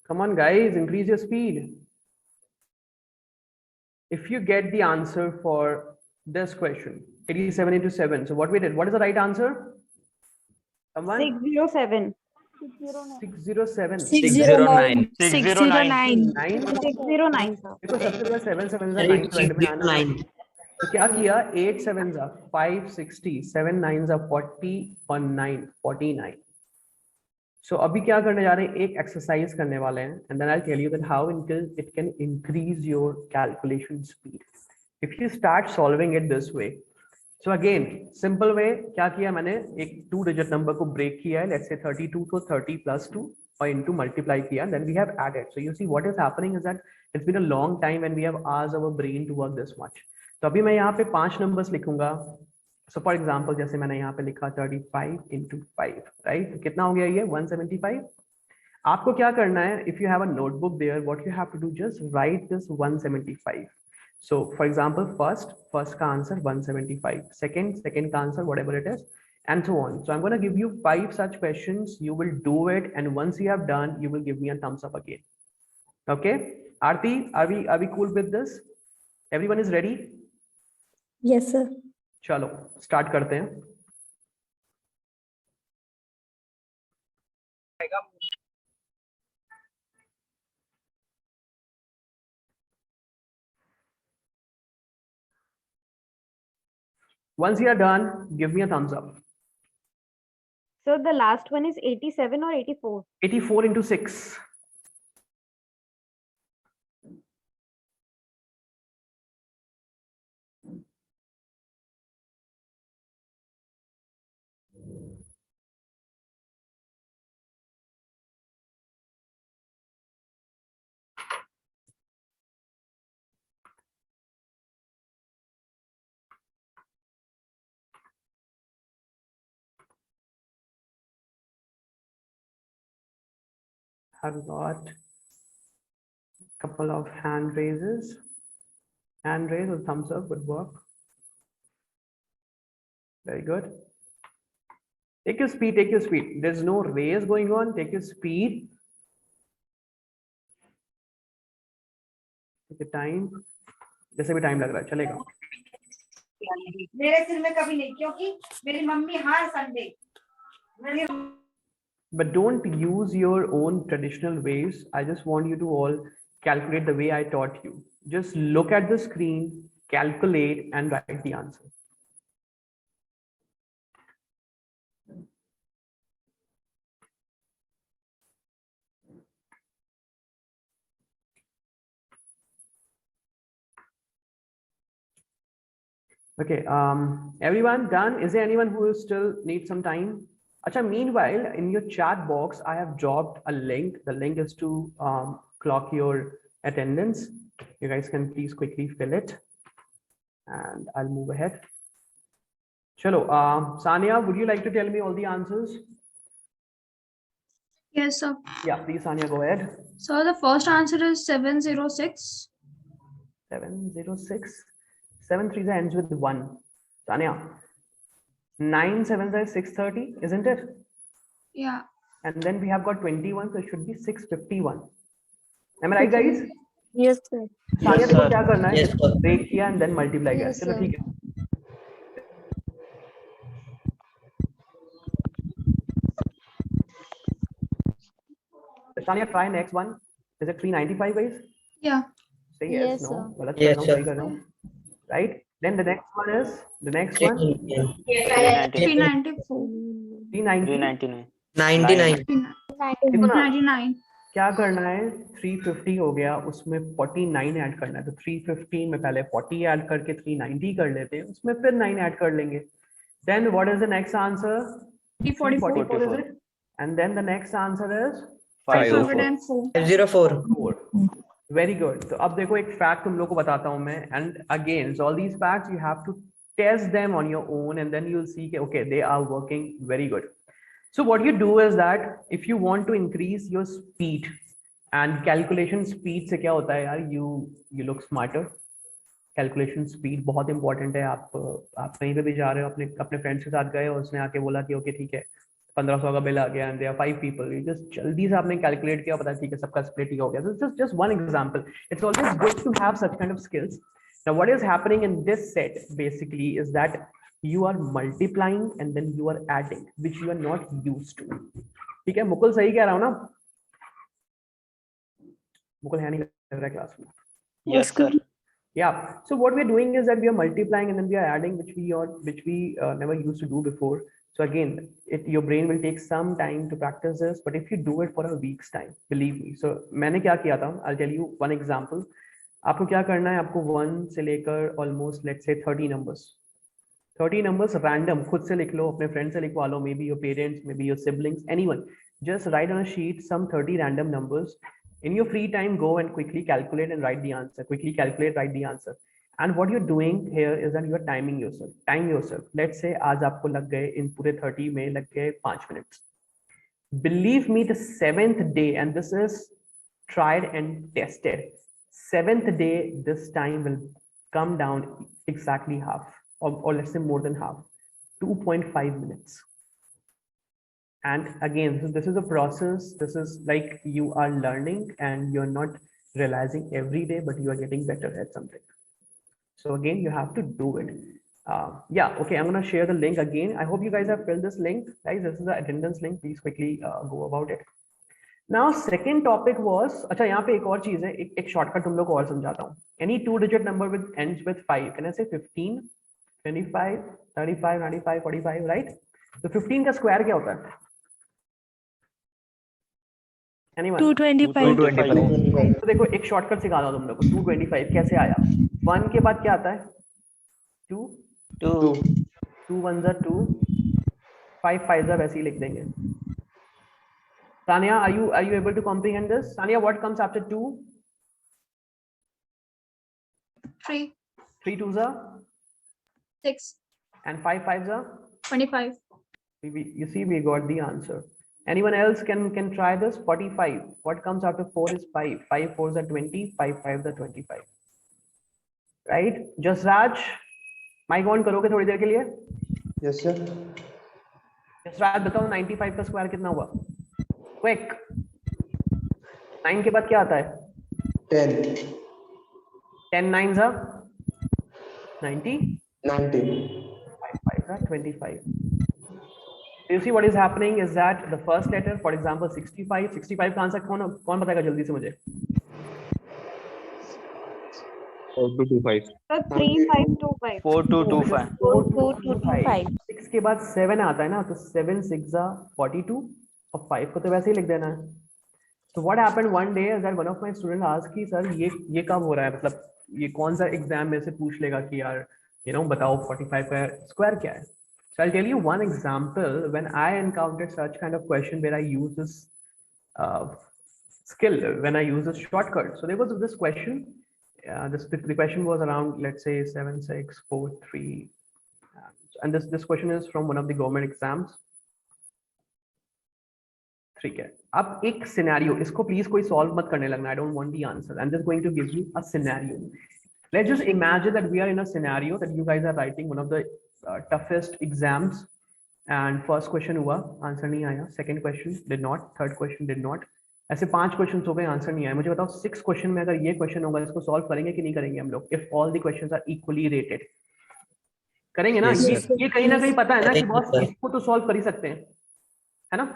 D: Come on, guys, increase your speed. If you get the answer for this question, 87 into 7. So what we did? What is the right answer? Someone?
H: 607.
D: 607.
E: 609.
G: 609.
H: 609, sir.
D: देखो सबसे पहले 7 7 9 तो end में आना है. तो क्या किया? 8 7s are 560, 7 9s are 40 और 9 49. So अभी क्या करने जा रहे हैं? एक एक्सरसाइज करने वाले हैं, and then I'll tell you that how it can increase your calculation speed if you start solving it this way. So again, simple way क्या किया मैंने? एक 2 digit number को break किया है. Let's say 32 को 30 plus 2 और into multiply किया, then we have added. So you see what is happening is that it's been a long time when we have asked our brain to work this much. तो अभी मैं यहाँ पे 5 numbers लिखूंगा. So for example, जैसे मैंने यहाँ पे लिखा 35 into 5, right? कितना हो गया ये? 175. आपको क्या करना है? If you have a notebook there, what you have to do, just write this 175. So for example, first का answer 175, second का answer whatever it is, and so on. So I'm going to give you 5 such questions. You will do it, and once you have done, you will give me a thumbs up again. Okay, Aarti, are we cool with this? Everyone is ready?
J: Yes, sir.
D: चलो start करते हैं. Once you are done, give me a thumbs up.
H: So the last one is 87 or 84?
D: 84 into 6. I've got a couple of hand raises. Hand raise or thumbs up would work. Very good. Take your speed, take your speed. There's no raise going on. Take your speed. Take your time. जैसे भी time लग रहा है चलेगा.
K: मेरे सिर में कभी नहीं, क्योंकि मेरी mummy her Sunday
D: But don't use your own traditional ways. I just want you to all calculate the way I taught you. Just look at the screen, calculate, and write the answer. Okay, everyone done? Is there anyone who still needs some time? Acha, meanwhile, in your chat box, I have dropped a link. The link is to clock your attendance. You guys can please quickly fill it and I'll move ahead. Chalo, Sania, would you like to tell me all the answers?
L: Yes, sir.
D: Yeah, please, Sania, go ahead.
L: So the first answer is 706.
D: 706. 7 3 ends with 1. Sania, 9 7 is 630, isn't it?
L: Yeah.
D: And then we have got 21, so it should be 651. Am I right, guys?
J: Yes, sir.
D: Sania,
E: Yes,
D: देखो
E: sir.
D: क्या करना है?
E: Yes, sir.
D: Break किया and then multiply किया.
H: Yes,
D: चलो
H: sir.
D: ठीक है. Sania, try next one. Is it 395, guys?
L: Yeah.
D: Say yes,
H: Yes,
D: no.
H: sir.
D: गलत
E: Yes,
D: कर रहा हूँ,
E: sir.
D: सही कर रहा हूँ. Right? Then the next one is the next one.
L: 394.
D: 390.
G: 99.
E: 99.
D: देखो ना,
L: 99.
D: क्या करना है? 350 हो गया, उसमें 49 ऐड करना है. तो 315 में पहले 40 ऐड करके 390 कर लेते हैं, उसमें फिर 9 ऐड कर लेंगे. Then what is the next answer?
L: 344.
D: is it? And then the next answer is
L: 504.
E: 504.
D: 4. Very good. तो अब देखो एक फैक्ट तुम लोग को बताता हूँ मैं. And again, so all these facts you have to test them on your own, and then you'll see okay, they are working very good. So what you do is that if you want to increase your speed, and calculation speed से क्या होता है यार, you look smarter. Calculation speed बहुत important है. आप कहीं पे भी जा रहे हो, अपने फ्रेंड्स के साथ गए और उसने आके बोला कि ओके ठीक है 1500 का बिल आ गया, and there are 5 people. You just जल्दी से आपने कैलकुलेट किया, पता ठीक है सबका स्प्लिट ही हो गया. So just one example. It's always good to have such kind of skills. Now what is happening in this set basically is that you are multiplying and then you are adding, which you are not used to. ठीक है, मुकुल सही कह रहा हूँ ना? मुकुल है नहीं लग रहा क्लास में.
G: Yes, sir.
D: Yeah. So what we're doing is that we are multiplying and then we are adding, which we never used to do before. So again, your brain will take some time to practice this, but if you do it for a week's time, believe me. So मैंने क्या किया था? I'll tell you one example. आपको क्या करना है? आपको 1 से लेकर almost let's say 30 numbers. 30 numbers random. खुद से लिख लो, अपने friend से लिखवा लो, maybe your parents, maybe your siblings, anyone. Just write on a sheet some 30 random numbers. In your free time, go and quickly calculate and write the answer. Quickly calculate, write the answer. And what you're doing here is that you're timing yourself. Time yourself. Let's say आज आपको लग गए in पूरे 30 में लग गए 5 minutes. Believe me, the 7th day, and this is tried and tested. 7th day, this time will come down exactly half, or let's say more than half, 2.5 minutes. And again, so this is a process. This is like you are learning and you're not realizing every day, but you are getting better at something. So again, you have to do it. Yeah, okay, I'm going to share the link again. I hope you guys have filled this link. Guys, this is the attendance link. Please quickly go about it. Now, second topic was, अच्छा यहाँ पे एक और चीज है, एक shortcut तुम लोग को और समझाता हूँ. Any 2-digit number with ends with 5. Can I say 15, 25, 35, 95, 45, right? तो 15 का स्क्वायर क्या होता है? Anyone?
J: 225.
D: तो देखो एक शॉर्टकट सिखा रहा हूँ तुम लोग को. 225 कैसे आया? 1 के बाद क्या आता है? 2. 2 1s are 2. 5 5s are वैसे ही लिख देंगे. Tanya, are you able to comprehend this? Tanya, what comes after 2?
L: 3.
D: 3 2s are
L: 6.
D: and 5 5s are
L: 25.
D: You see, we got the answer. Anyone else can try this? 45. What comes after 4 is 5. 5 4s are 20. 5 5s are 25. Right? Just Raj, mic on करोगे थोड़ी देर के लिए?
M: Yes, sir.
D: Just Raj, बताओ 95 का square कितना हुआ? Quick. 9 के बाद क्या आता है?
M: 10.
D: 10 9s are 90.
M: 90.
D: 5 5s are 25. You see what is happening is that the first letter, for example, 65. 65 का आंसर कौन बताएगा जल्दी से मुझे?
G: 4225.
F: 3525.
G: 4225.
H: 4225.
D: 6 के बाद 7 आता है ना, तो 7 6 are 42 और 5 को तो वैसे ही लिख देना है. So what happened one day is that one of my students asked कि सर ये कब हो रहा है, मतलब ये कौन सा एग्जाम में से पूछ लेगा कि यार बताओ 45 का स्क्वायर क्या है. So I'll tell you one example when I encountered such kind of question where I use this skill, when I use this shortcut. So there was this question. The question was around, let's say 7643, and this question is from one of the government exams. ठीक है. अब एक scenario, इसको please कोई solve मत करने लगना. I don't want the answer. I'm just going to give you a scenario. Let's just imagine that we are in a scenario that you guys are writing one of the toughest exams, and first question हुआ, answer नहीं आया. Second question did not. Third question did not. ऐसे 5 question हो गए, answer नहीं आया. मुझे बताओ 6 क्वेश्चन में अगर ये क्वेश्चन होगा, इसको सॉल्व करेंगे कि नहीं करेंगे हम लोग? If all the questions are equally rated, करेंगे ना? ये कहीं ना कहीं पता है ना कि बॉस इसको तो सॉल्व कर ही सकते हैं, है ना?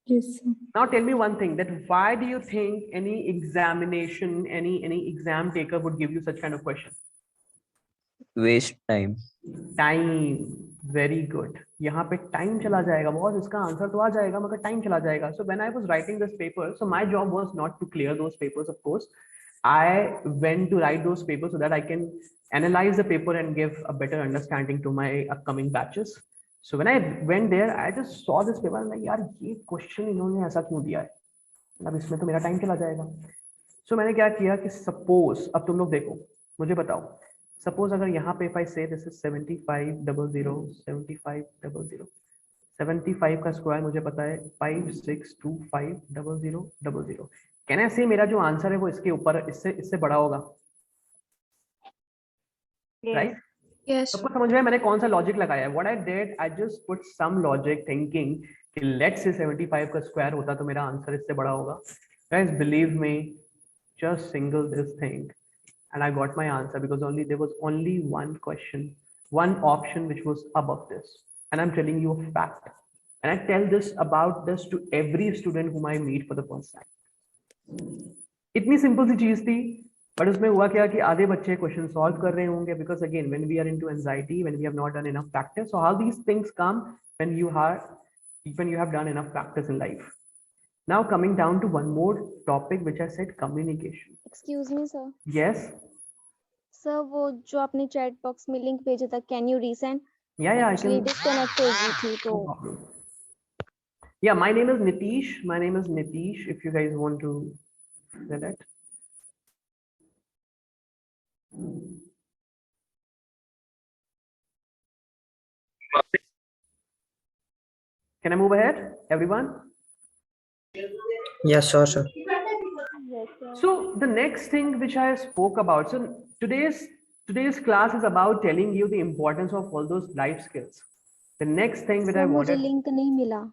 F: Yes, sir.
D: Now tell me one thing, that why do you think any examination, any exam taker would give you such kind of question?
E: Waste time.
D: Time. Very good. यहाँ पे time चला जाएगा boss, इसका answer तो आ जाएगा मगर time चला जाएगा. So when I was writing this paper, so my job was not to clear those papers, of course. I went to write those papers so that I can analyze the paper and give a better understanding to my upcoming batches. So when I went there, I just saw this paper and like, यार ये question इन्होंने ऐसा क्यों दिया है, अब इसमें तो मेरा टाइम चला जाएगा. So मैंने क्या किया कि सपोज, अब तुम लोग देखो, मुझे बताओ, सपोज अगर यहाँ पे if I say this is 7500, 7500, 75 का स्क्वायर मुझे पता है 56250000. कैन आई से मेरा जो आंसर है वो इसके ऊपर इससे बड़ा होगा, राइट?
L: Yes.
D: सबको समझ में मैंने कौन सा लॉजिक लगाया है? What I did, I just put some logic thinking कि लेट्स से 75 का स्क्वायर होता तो मेरा आंसर इससे बड़ा होगा. Guys believe me, just single this thing and I got my answer because there was only one question, one option which was above this. And I'm telling you a fact, and I tell this to every student whom I meet for the first time. इतनी simple सी चीज थी, but उसमें हुआ क्या कि आधे बच्चे question solve कर रहे होंगे, because again when we are into anxiety, when we have not done enough practice. So how these things come when you have done enough practice in life. Now coming down to one more topic which I said, communication.
H: Excuse me, sir.
D: Yes.
H: Sir, वो जो आपने chat box में link भेजा था, can you resend?
D: Yeah, I can.
H: Disconnect हो गई थी तो.
D: No problem. Yeah, my name is Niteesh. My name is Niteesh. If you guys want to say that. Can I move ahead, everyone?
G: Yes, sure, sir.
D: So the next thing which I spoke about, so today's class is about telling you the importance of all those life skills. The next thing that I wanted.
H: मुझे link नहीं मिला.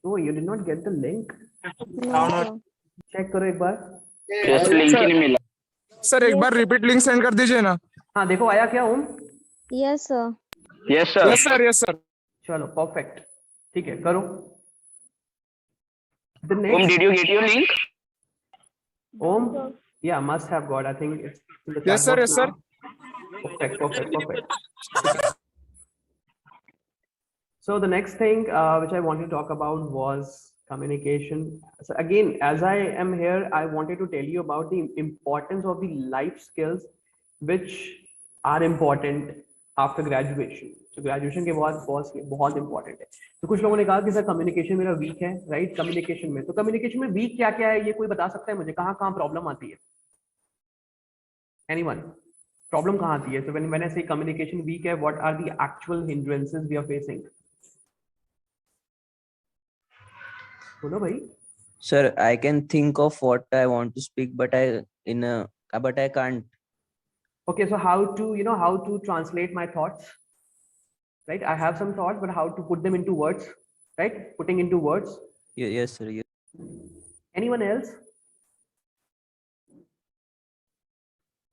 D: Oh, you did not get the link?
H: No, sir.
D: Check करो एक बार.
G: Yes, link ही नहीं मिला.
N: Sir एक बार repeat link send कर दीजिए ना.
D: हाँ देखो आया क्या ओम?
H: Yes, sir.
G: Yes, sir.
N: Yes, sir. Yes, sir.
D: चलो परफेक्ट, ठीक है करो. The
G: Om,
D: next.
G: did you get your link?
D: Om, yeah, must have got. I think it's in the
N: Yes,
D: chat
N: sir.
D: box
N: Yes, sir.
D: now. Perfect. So the next thing which I wanted to talk about was communication. So again, as I am here, I wanted to tell you about the importance of the life skills which are important after graduation. So graduation के बाद बहुत important है. तो कुछ लोगों ने कहा कि सर कम्युनिकेशन मेरा वीक है, राइट? कम्युनिकेशन में, तो कम्युनिकेशन में वीक क्या क्या है ये कोई बता सकता है मुझे? कहाँ प्रॉब्लम आती है? एनीवन? प्रॉब्लम कहाँ आती है? So when I say communication weak है, what are the actual hindrances we are facing? बोलो भाई.
E: Sir, I can think of what I want to speak, but I can't.
D: Okay, so how to translate my thoughts, right? I have some thoughts, but how to put them into words, right? Putting into words.
E: Yes, sir. Yes.
D: Anyone else?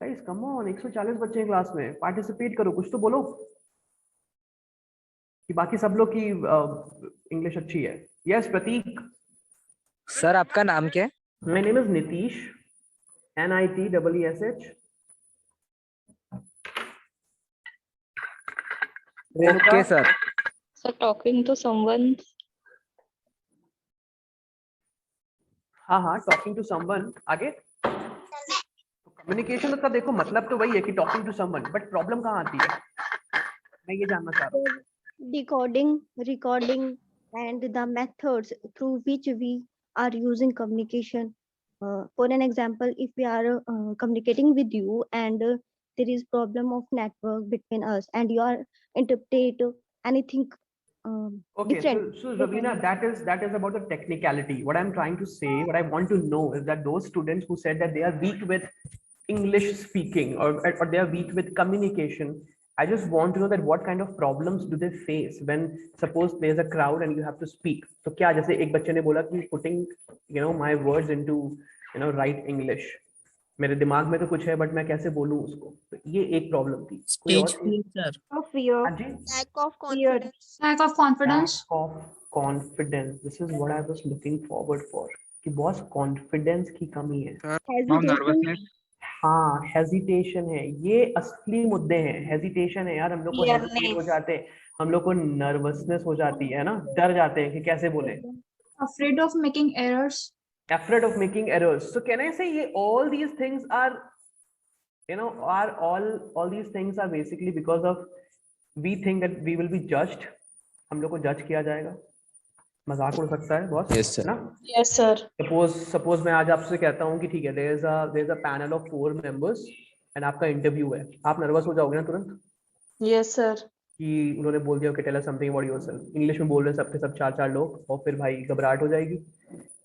D: Guys, come on, 140 बच्चे हैं class में, participate करो, कुछ तो बोलो कि बाकी सब लोग की इंग्लिश अच्छी है. यस प्रतीक.
O: सर आपका नाम क्या है?
D: My name is Niteesh, NITEESH.
O: Okay, sir.
J: So talking to someone.
D: हाँ टॉकिंग टू समवन. आगे कम्युनिकेशन का देखो मतलब तो वही है कि talking to someone, but problem कहाँ आती है? मैं ये जानना चाह रहा हूँ.
H: Decoding, recording, and the methods through which we are using communication. For an example, if we are communicating with you and there is problem of network between us and you are interpret anything
D: Okay,
H: different.
D: so Ravina, that is about the technicality. What I'm trying to say, what I want to know is that those students who said that they are weak with English speaking or they are weak with communication, I just want to know that what kind of problems do they face when suppose there's a crowd and you have to speak. So क्या जैसे एक बच्चे ने बोला कि putting my words into right English. मेरे दिमाग में तो कुछ है बट मैं कैसे बोलूं उसको, तो ये एक प्रॉब्लम थी. कोई और चीज?
H: Fear,
D: हाँ जी.
H: lack of confidence.
L: Lack of confidence.
D: Lack of confidence. This is what I was looking forward for. कि बॉस कॉन्फिडेंस की कमी है.
H: Hesitation.
D: हाँ, हेजिटेशन है. ये असली मुद्दे हैं. हेजिटेशन है यार, हम लोग को हेजिटेट हो जाते हैं, हम लोग को नर्वसनेस हो जाती है ना, डर जाते हैं कि कैसे बोले.
L: Afraid of making errors.
D: Afraid of making errors. So can I say ये all these things are all these things are basically because of we think that we will be judged. हम लोग को जज किया जाएगा. मजाक उड़ सकता है बॉस.
E: Yes, sir.
D: ना?
J: Yes, sir.
D: सपोज मैं आज आपसे कहता हूँ कि ठीक है, there is a panel of 4 members and आपका इंटरव्यू है. आप नर्वस हो जाओगे ना तुरंत
J: Yes, sir.
D: कि उन्होंने बोल दिया कि tell us something about yourself. English में बोल रहे हैं सबके सब 4 लोग, और फिर भाई घबराहट हो जाएगी.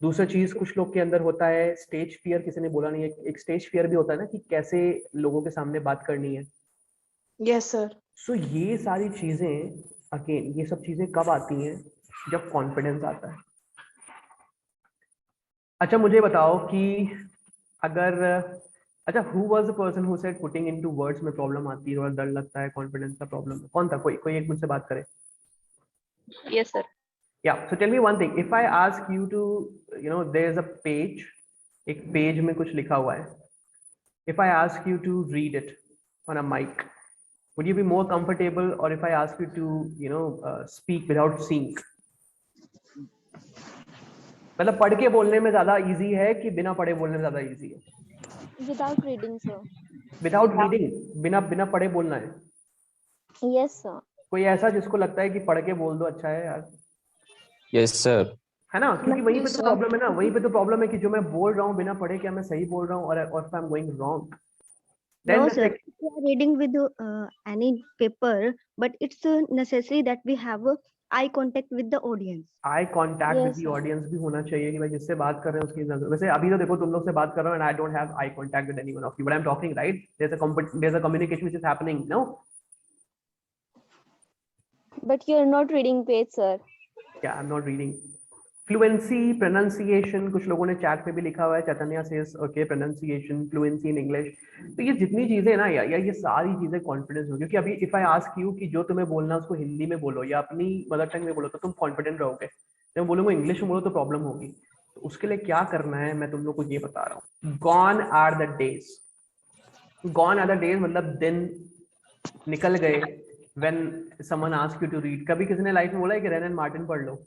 D: दूसरा चीज कुछ लोग के अंदर होता है स्टेज फियर. किसी ने बोला नहीं है, एक स्टेज फियर भी होता है ना कि कैसे लोगों के सामने बात करनी है.
J: Yes, sir.
D: सो ये सारी चीजें अगेन, ये सब चीजें कब आती हैं? जब कॉन्फिडेंस आता है. अच्छा मुझे बताओ कि अगर अच्छा who was the person who said putting into words में प्रॉब्लम आती है और डर लगता है, कॉन्फिडेंस का प्रॉब्लम है? कौन था? कोई एक मुझसे बात करे.
J: Yes, sir.
D: Yeah, so tell me one thing. If I ask you to, there's a page, एक पेज में कुछ लिखा हुआ है. If I ask you to read it on a mic, would you be more comfortable, or if I ask you to, speak without seeing? मतलब पढ़ के बोलने में ज्यादा इजी है कि बिना पढ़े बोलने में ज्यादा इजी है?
H: Without reading, sir.
D: Without reading, बिना पढ़े बोलना है.
H: Yes, sir.
D: कोई ऐसा जिसको लगता है कि पढ़ के बोल दो अच्छा है यार?
E: Yes, sir.
D: है ना? क्योंकि वहीं पे तो प्रॉब्लम है ना, वहीं पे तो प्रॉब्लम है कि जो मैं बोल रहा हूँ बिना पढ़े, क्या मैं सही बोल रहा हूँ, और if I'm going wrong.
H: No, sir. We are reading with any paper, but it's necessary that we have eye contact with the audience.
D: Eye contact with
H: Yes,
D: the
H: sir.
D: Audience भी होना चाहिए कि भाई जिससे बात कर रहे हैं उसकी नजर. वैसे अभी तो देखो तुम लोग से बात कर रहा हूँ and I don't have eye contact with anyone of you, but I'm talking, right? There's a communication which is happening, no?
H: But you're not reading page, sir.
D: Yeah, I'm not reading. Fluency, pronunciation, कुछ लोगों ने chat पे भी लिखा हुआ है. Chaitanya says okay, pronunciation, fluency in English. तो ये जितनी चीजें ना या ये सारी चीजें कॉन्फिडेंस हो. क्योंकि अभी if I ask you कि जो तुम्हें बोलना है उसको हिंदी में बोलो या अपनी मदर टंग में बोलो तो तुम कॉन्फिडेंट रहोगे. जब बोलूंगा इंग्लिश में बोलो तो प्रॉब्लम होगी. तो उसके लिए क्या करना है मैं तुम लोग को ये बता रहा हूँ. Gone are the days. Gone are the days मतलब दिन निकल गए when someone asks you to read. कभी किसी ने लाइफ में बोला है कि रेन एंड मार्टिन पढ़ लो?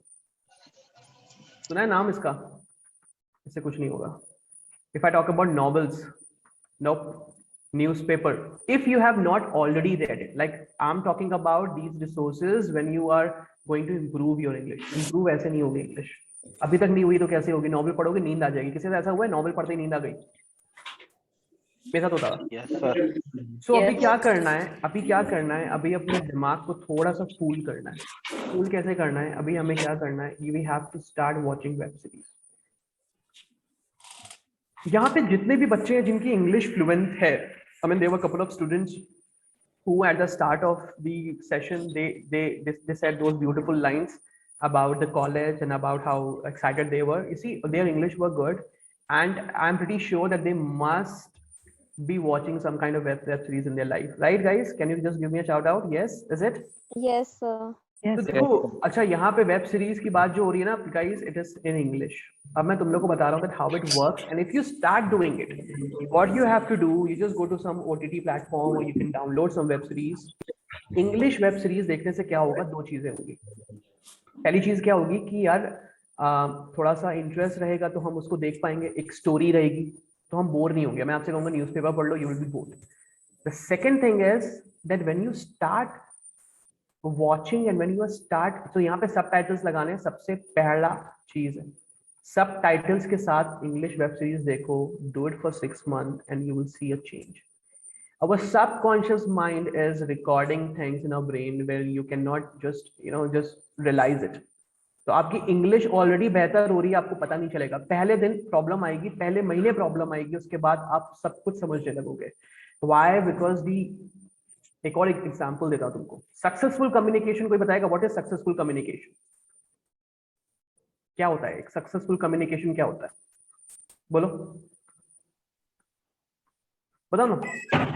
D: सुना है नाम इसका? इससे कुछ नहीं होगा. If I talk about novels, nope. Newspaper. If you have not already read it, like I'm talking about these resources when you are going to improve your English. Improve ऐसे नहीं होगी English. अभी तक नहीं हुई तो कैसे होगी? नॉवल पढ़ोगे नींद आ जाएगी. किसी से ऐसा हुआ है नॉवल पढ़ते ही नींद आ गई? मेरे साथ होता है.
G: Yes, sir.
D: सो अभी क्या करना है? अभी अपने दिमाग को थोड़ा सा कूल करना है. कूल कैसे करना है? अभी हमें क्या करना है? We have to start watching web series. यहाँ पे जितने भी बच्चे हैं जिनकी इंग्लिश फ्लुएंट है, I mean, there were a couple of students who at the start of the session, they said those beautiful lines about the college and about how excited they were. You see, their English were good, and I'm pretty sure that they must be watching some kind of web series in their life, right, guys? Can you just give me a shout out? Yes, is it?
H: Yes, sir.
D: तो देखो, अच्छा यहाँ पे web series की बात जो हो रही है ना guys, it is in English. अब मैं तुम लोग को बता रहा हूँ that how it works, and if you start doing it, what you have to do, you just go to some OTT platform or you can download some web series. English web series देखने से क्या होगा? 2 चीजें होंगी. पहली चीज क्या होगी कि यार थोड़ा सा इंटरेस्ट रहेगा तो हम उसको देख पाएंगे. एक स्टोरी रहेगी तो हम बोर नहीं होंगे. मैं आपसे कहूँगा न्यूज़पेपर पढ़ लो, you will be bored. The second thing is that when you start watching and when you start, तो यहाँ पे सब टाइटल्स लगाने सबसे पहला चीज है। सब टाइटल्स के साथ इंग्लिश वेब सीरीज देखो, do it for 6 months and you will see a change. Our subconscious mind is recording things in our brain where you cannot just realize it. तो आपकी इंग्लिश ऑलरेडी बेहतर हो रही है, आपको पता नहीं चलेगा। पहले दिन प्रॉब्लम आएगी, पहले महीने प्रॉब्लम आएगी, उसके बाद आप सब कुछ समझने लगोगे। Why? Because एक और एग्जांपल देता हूं तुमको। सक्सेसफुल कम्युनिकेशन, कोई बताएगा व्हाट इज सक्सेसफुल कम्युनिकेशन? क्या होता है एक सक्सेसफुल कम्युनिकेशन? क्या होता है, बोलो, बताओ ना।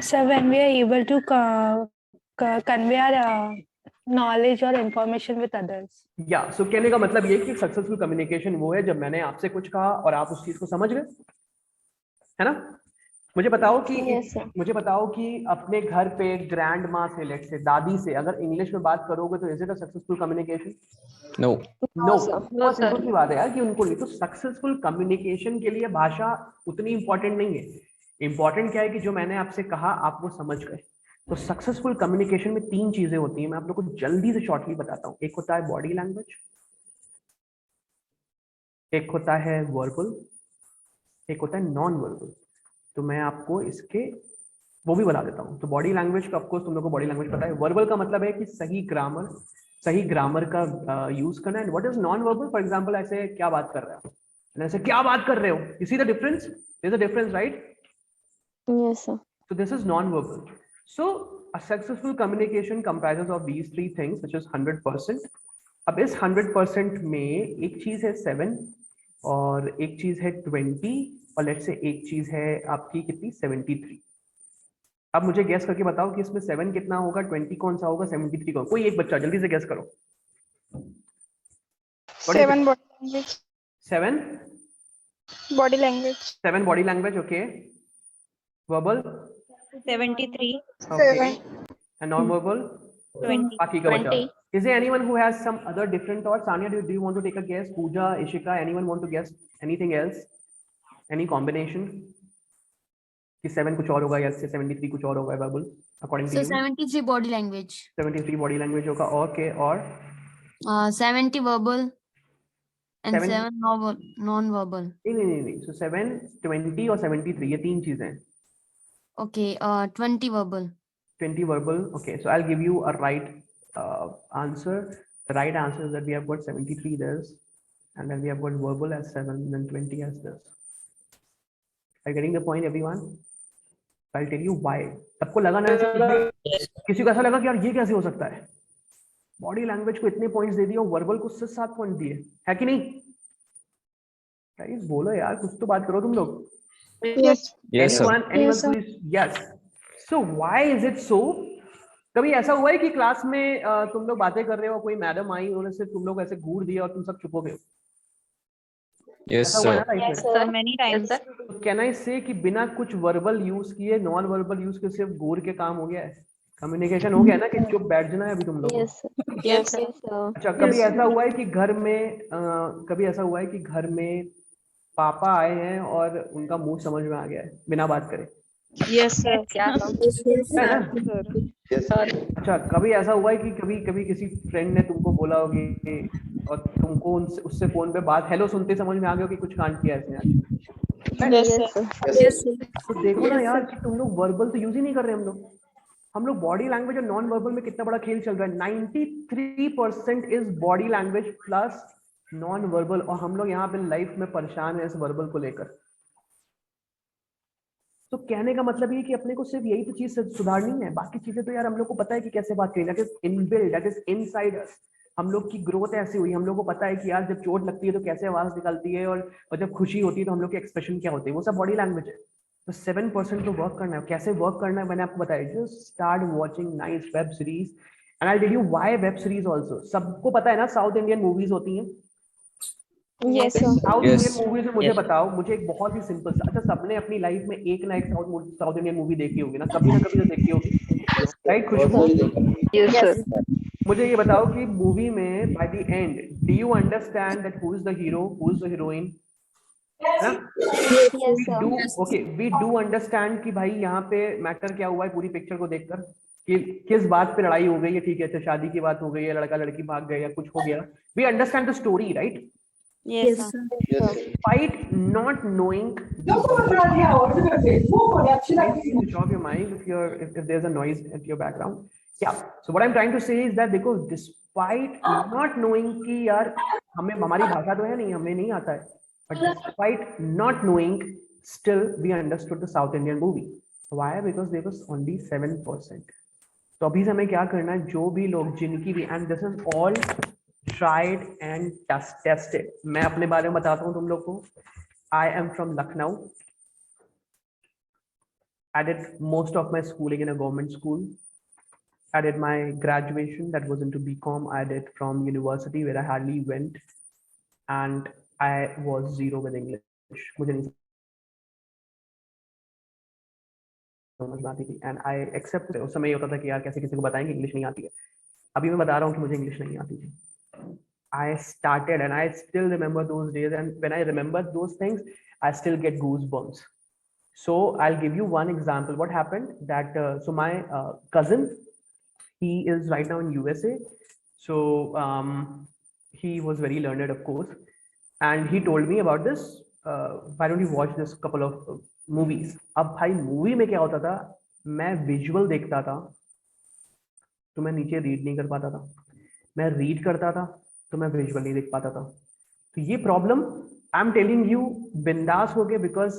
F: So when we are able to convey our knowledge or information with others.
D: या सो कहने का मतलब ये कि सक्सेसफुल कम्युनिकेशन वो है जब मैंने आपसे कुछ कहा और आप उस चीज को समझ गए, है ना। मुझे बताओ कि अपने घर पे ग्रैंड माँ से, लेट से दादी से अगर इंग्लिश में बात करोगे तो is it a successful communication? No, बहुत सिंपल सी बात है यार कि उनको नहीं। तो सक्सेसफुल कम्युनिकेशन के लिए भाषा उतनी इंपॉर्टेंट नहीं है। इंपॉर्टेंट क्या है कि जो मैंने आपसे कहा आप वो समझ गए। तो सक्सेसफुल कम्युनिकेशन में 3 चीजें होती हैं, मैं आप लोग को जल्दी से शॉर्टली बताता हूँ। एक होता है बॉडी लैंग्वेज, एक होता है वर्बल, एक होता है नॉन वर्बल। तो मैं आपको इसके वो भी बता देता हूँ। तो बॉडी लैंग्वेज का ऑफकोर्स तुम लोग को बॉडी लैंग्वेज पता है। वर्बल का मतलब है कि सही ग्रामर का यूज करना। And what is non verbal? For example ऐसे क्या बात कर रहे हो, ऐसे क्या बात कर रहे हो, you see the difference? There is a difference, right?
H: Yes, sir.
D: So this is non-verbal. So a successful communication comprises of these 3 things, which is 100%. अब इस 100% में एक चीज है 7 और एक चीज है 20 और लेट्स से एक चीज है आपकी कितनी 73। अब मुझे गैस करके बताओ कि इसमें 7 कितना होगा, 20 कौन सा होगा, 73 कौन? कोई एक बच्चा जल्दी से गैस करो।
J: 7 body language.
D: 7
J: Body language.
D: 7 body language, okay. Verbal
J: 73.
D: okay. And non-verbal
J: 20.
D: बाकी का बचा। Is there anyone who has some other different thoughts? Sanya, do you want to take a guess? Pooja, Ishika, anyone want to guess anything else? Any combination? कि 7 कुछ और होगा या 73 कुछ और होगा verbal according to you?
P: 73 body language.
D: 73 body language होगा। Okay, और
P: 70 verbal and 7 non-verbal.
D: नहीं। So 7, 20 और 73 ये 3 चीजें हैं।
P: Okay, 20 verbal.
D: 20 verbal. Okay, so I'll give you a right answer. The right answer is that we have got 73 this, and then we have got verbal as 7, and then 20 as this. Are you getting the point, everyone? I'll tell you why. सबको लगा ना ऐसे, किसी को ऐसा लगा कि यार ये कैसे हो सकता है, बॉडी लैंग्वेज को इतने पॉइंट्स दे दिए और वर्बल को सिर्फ 7 पॉइंट दिए, है कि नहीं? गाइस बोलो यार, कुछ तो बात करो तुम लोग।
J: Yes.
D: Yes,
J: anyone,
D: sir. Anyone, yes, please? Yes. So why is it so? कभी ऐसा हुआ है कि क्लास में तुम लोग बातें कर रहे हो, कोई मैडम आई, उन्होंने सिर्फ तुम लोग ऐसे घूर दिया और तुम सब चुप हो गए?
O: Yes, sir.
J: Yes, sir. Many times. Yes,
D: sir. Can I say कि बिना कुछ वर्बल यूज किए, नॉन वर्बल यूज किए, सिर्फ घूर के काम हो गया है, कम्युनिकेशन हो गया ना, कि चुप बैठ जाना है अभी तुम लोग?
H: Yes, sir. Yes, sir.
D: अच्छा, कभी ऐसा हुआ है कि घर में पापा आए हैं और उनका मुंह समझ में आ गया है बिना बात करे?
J: Yes, sir.
M: Yes.
D: अच्छा, कभी ऐसा हुआ है कि कभी किसी फ्रेंड ने तुमको बोला होगी और तुमको उससे फोन पे बात हेलो सुनते समझ में आ गया हो कि कुछ कांड किया इसने आज?
J: Yes, sir.
H: Yes, sir.
D: तो देखो ना यार कि तुम लोग वर्बल तो यूज ही नहीं कर रहे। हम लोग बॉडी लैंग्वेज और नॉन वर्बल में कितना बड़ा खेल चल रहा है। 93% is body language plus non verbal, और हम लोग यहाँ पे लाइफ में परेशान है इस वर्बल को लेकर। तो कहने का मतलब ये कि अपने को सिर्फ यही तो चीज सुधारनी है, बाकी चीजें तो यार हम लोग को पता है कि कैसे बात करें। That is inbuilt, that is inside us. हम लोग की ग्रोथ ऐसी हुई, हम लोग को पता है कि यार जब चोट लगती है तो कैसे आवाज निकलती है, और जब खुशी होती है तो हम लोग के एक्सप्रेशन क्या होते हैं, वो सब बॉडी लैंग्वेज है। तो 7% तो वर्क करना है। कैसे वर्क करना है मैंने आपको बताया। Just start watching nice web series, and I tell you why web series also. सबको पता है ना साउथ इंडियन मूवीज होती हैं।
H: Yes, sir.
D: South Indian movies में मुझे बताओ, मुझे एक बहुत ही सिंपल सा, अच्छा सबने अपनी लाइफ में एक ना एक साउथ इंडियन मूवी देखी होगी ना, कभी ना कभी तो देखी होगी, राइट खुशबू?
J: Yes, sir.
D: मुझे ये बताओ कि मूवी में by the end do you understand that who is the hero, who is the heroine?
H: Yes, sir.
D: Okay, we do understand कि भाई यहाँ पे मैटर क्या हुआ है पूरी पिक्चर को देखकर, कि किस बात पे लड़ाई हो गई है, ठीक है, अच्छा शादी की बात हो गई है, लड़का लड़की भाग गए या कुछ हो गया, we understand the story, right?
H: Yes, sir.
D: Despite not knowing the switch off your mind if there's a noise at your background. Yeah, so what I'm trying to say is that because despite not knowing कि यार हमें हमारी भाषा तो है नहीं, हमें नहीं आता है, but despite not knowing, still we understood the South Indian movie. Why? Because there was only 7%. तो अभी से हमें क्या करना है, जो भी लोग जिनकी भी, and this is all tried and tested. मैं अपने बारे में बताता हूँ तुम लोग को. I am from Lucknow. I did most of my schooling in a government school. I did my graduation, that was into BCom. I did from university where I hardly went, and I was zero with English. मुझे नहीं समझ में आती थी, and I accepted. उस समय ये होता था कि यार कैसे किसी को बताएंगे इंग्लिश नहीं आती है. अभी मैं बता रहा हूँ कि मुझे इंग्लिश नहीं आती थी. I started, and I still remember those days, and when I remember those things, I still get goosebumps. So I'll give you one example. What happened that so my cousin, he is right now in USA. So he was very learned, of course, and he told me about this. Why don't you watch this couple of movies? अब भाई movie में क्या होता था, मैं visual देखता था तो मैं नीचे रीड नहीं कर पाता था, मैं रीड करता था तो मैं विजुअल नहीं देख पाता था. तो ये problem I am telling you बिंदास हो गए, because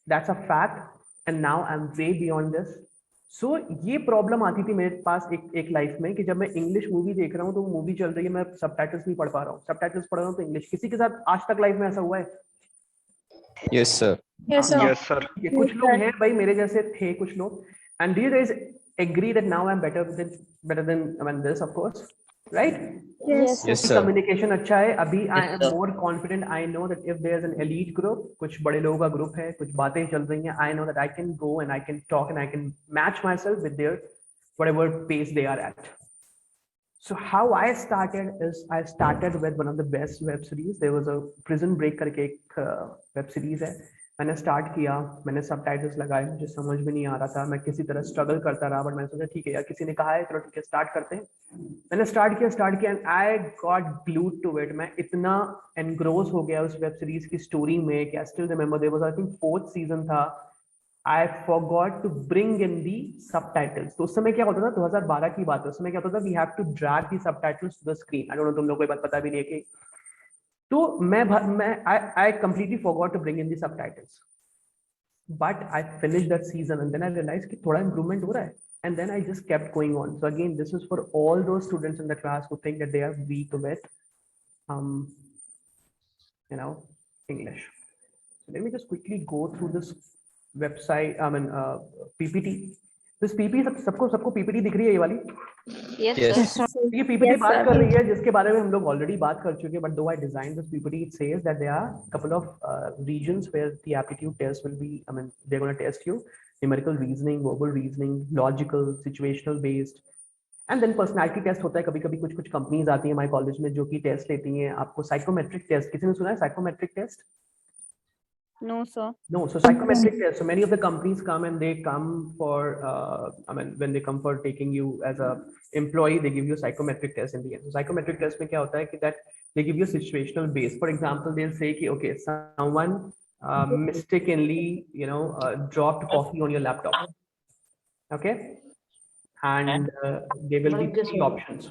D: that's a fact, and now I am way beyond this. So ये प्रॉब्लम आती थी मेरे पास एक लाइफ में कि जब मैं इंग्लिश मूवी देख रहा हूँ तो मूवी चल रही है, मैं सबटाइटल्स नहीं पढ़ पा रहा हूँ, सबटाइटल्स पढ़ रहा हूँ तो इंग्लिश. किसी के साथ आज तक लाइफ में ऐसा हुआ है?
O: Yes, sir.
J: Yes, sir.
G: Yes, sir.
D: कुछ लोग हैं भाई मेरे जैसे थे कुछ लोग, and these guys agree that now I'm better than this, of course, right?
H: Yes,
O: Yes,
D: कि
O: sir.
D: communication अच्छा है. अभी I
E: Yes,
D: am
E: sir.
D: more confident. I know that if there's an elite group, कुछ बड़े लोगों का group है, कुछ बातें चल रही हैं, I know that I can go and I can talk and I can match myself with their whatever pace they are at. So how I started is I started with one of the best web series. There was a Prison Break करके एक web series है. मैंने start किया, मैंने subtitles लगाए, मुझे समझ में नहीं आ रहा था, मैं किसी तरह स्ट्रगल करता रहा, बट मैंने सोचा ठीक है यार किसी ने कहा है चलो ठीक है स्टार्ट करते हैं. मैंने स्टार्ट किया and I got glued to it. मैं इतना एनग्रोस हो गया उस वेब सीरीज की स्टोरी में कि I still remember there was I think 4th season था. I forgot to bring in the subtitles. तो उस समय क्या होता था, 2012 की बात है, उस समय क्या होता था, we have to drag the subtitles to the screen. I don't know तुम लोग को ये बात पता भी नहीं है कि, तो I completely forgot to bring in the subtitles. But I finished that season and then I realized कि थोड़ा improvement हो रहा है. And then I just kept going on. So again, this is for all those students in the class who think that they are weak with, English. So let me just quickly go through this website, PPT. This PPT सबको PPT दिख रही है ये वाली?
J: Yes,
O: Yes.
J: sir.
D: ये PPT बात कर रही है जिसके बारे में हम लोग ऑलरेडी बात कर चुके हैं, but though I designed this PPT, it says that there are a couple of regions where the aptitude test will be, they're going to test you numerical reasoning, verbal reasoning, logical, situational based, and then personality test होता है. कभी-कभी कुछ companies आती हैं हमारे college में जो कि टेस्ट लेती हैं आपको. साइकोमेट्रिक टेस्ट, किसी ने सुना है psychometric test?
H: No, sir.
D: No, so psychometric test. So many of the companies come and they come for, when they come for taking you as a employee, they give you a psychometric test in the end. So psychometric test में क्या होता है कि that they give you a situational base. For example, they'll say कि okay, someone mistakenly, dropped coffee on your laptop. Okay, and there will be 3 options.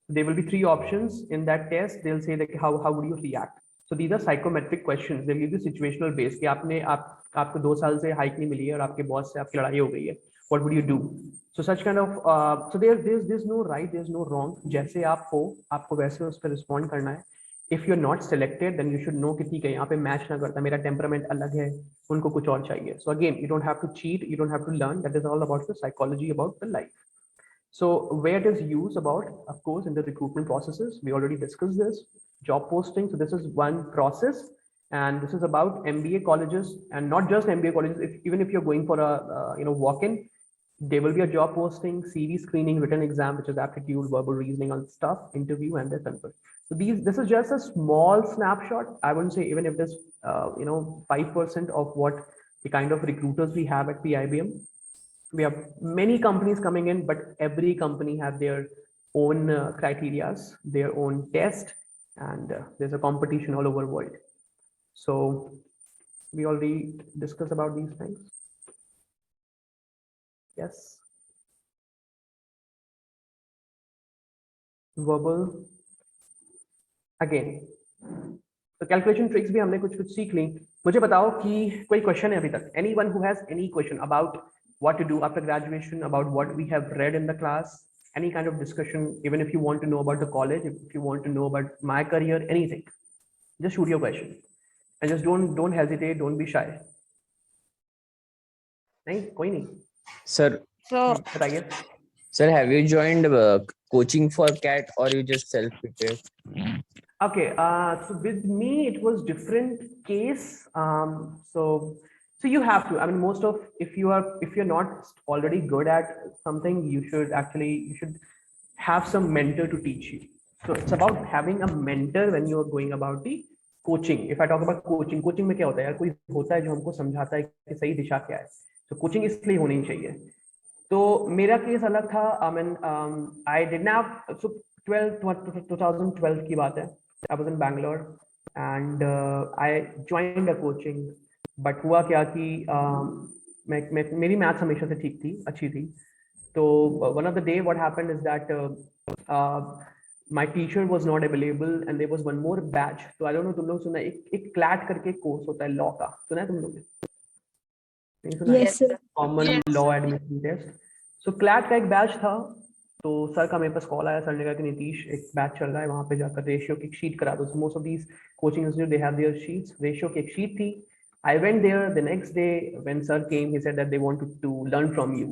D: There will be 3 options in that test. They'll say like how would you react. So these are psychometric questions. They give you situational base कि आपको 2 साल से hike नहीं मिली है और आपके boss से आपकी लड़ाई हो गई है. What would you do? So such kind of so there's no right, there's no wrong. जैसे आप हो आपको वैसे उस पर रिस्पॉन्ड करना है. If you're not selected, then you should know कि ठीक है यहाँ पे मैच ना करता, मेरा टेम्परामेंट अलग है, उनको कुछ और चाहिए. So again, you don't have to cheat, you don't have to learn. That is all about the psychology about the life. So where it is used about, of course, in the recruitment processes, we already discussed this. Job posting. So this is one process, and this is about MBA colleges, and not just MBA colleges. Even if you're going for a walk-in, there will be a job posting, CV screening, written exam, which is aptitude, verbal reasoning, all stuff, interview, and then convert. So this is just a small snapshot. I wouldn't say even if this 5% of what the kind of recruiters we have at PIBM. we have many companies coming in, but every company have their own criterias, their own test, and there's a competition all over world. So we already discussed about these things. Yes. Verbal. Again. तो calculation tricks भी हमने कुछ सीख ली. मुझे बताओ कि कोई question है अभी तक? Anyone who has any question about what to do after graduation, about what we have read in the class, any kind of discussion, even if you want to know about the college, if you want to know about my career, anything, just shoot your question and just don't hesitate, don't be shy. नहीं, कोई नहीं.
E: Sir,
D: बताइए.
E: sir, have you joined coaching for CAT or you just self-prepared?
D: Okay, so with me it was different case. So you have to. I mean, most of if you're not already good at something, you should have some mentor to teach you. So it's about having a mentor when you are going about the coaching. If I talk about coaching में क्या होता है यार, कोई होता है जो हमको समझाता है कि सही दिशा क्या है. So coaching इसलिए होनी चाहिए. तो मेरा केस अलग था. I mean, I didn't have, so 2012 की बात है. I was in Bangalore and I joined a coaching, but हुआ क्या कि मेरी मैथ्स हमेशा से ठीक थी, अच्छी थी. तो one of the day what happened is that my teacher was not available and there was one more batch. तो I don't know तुम लोग सुना, एक CLAT करके कोर्स होता है लॉ का, सुना है तुम लोग ने? नहीं सुना?
H: Yes, sir.
D: Common law admission test. So CLAT का एक बैच था. तो सर का मेरे पास कॉल आया. सर ने कहा कि नीतीश एक बैच चल रहा है, वहां पे जाकर रेशियो की एक शीट करा दो. Most of these coaching institute they have their sheets. Ratio की एक शीट थी. I went there. The next day when sir came, he said that they wanted to learn from you,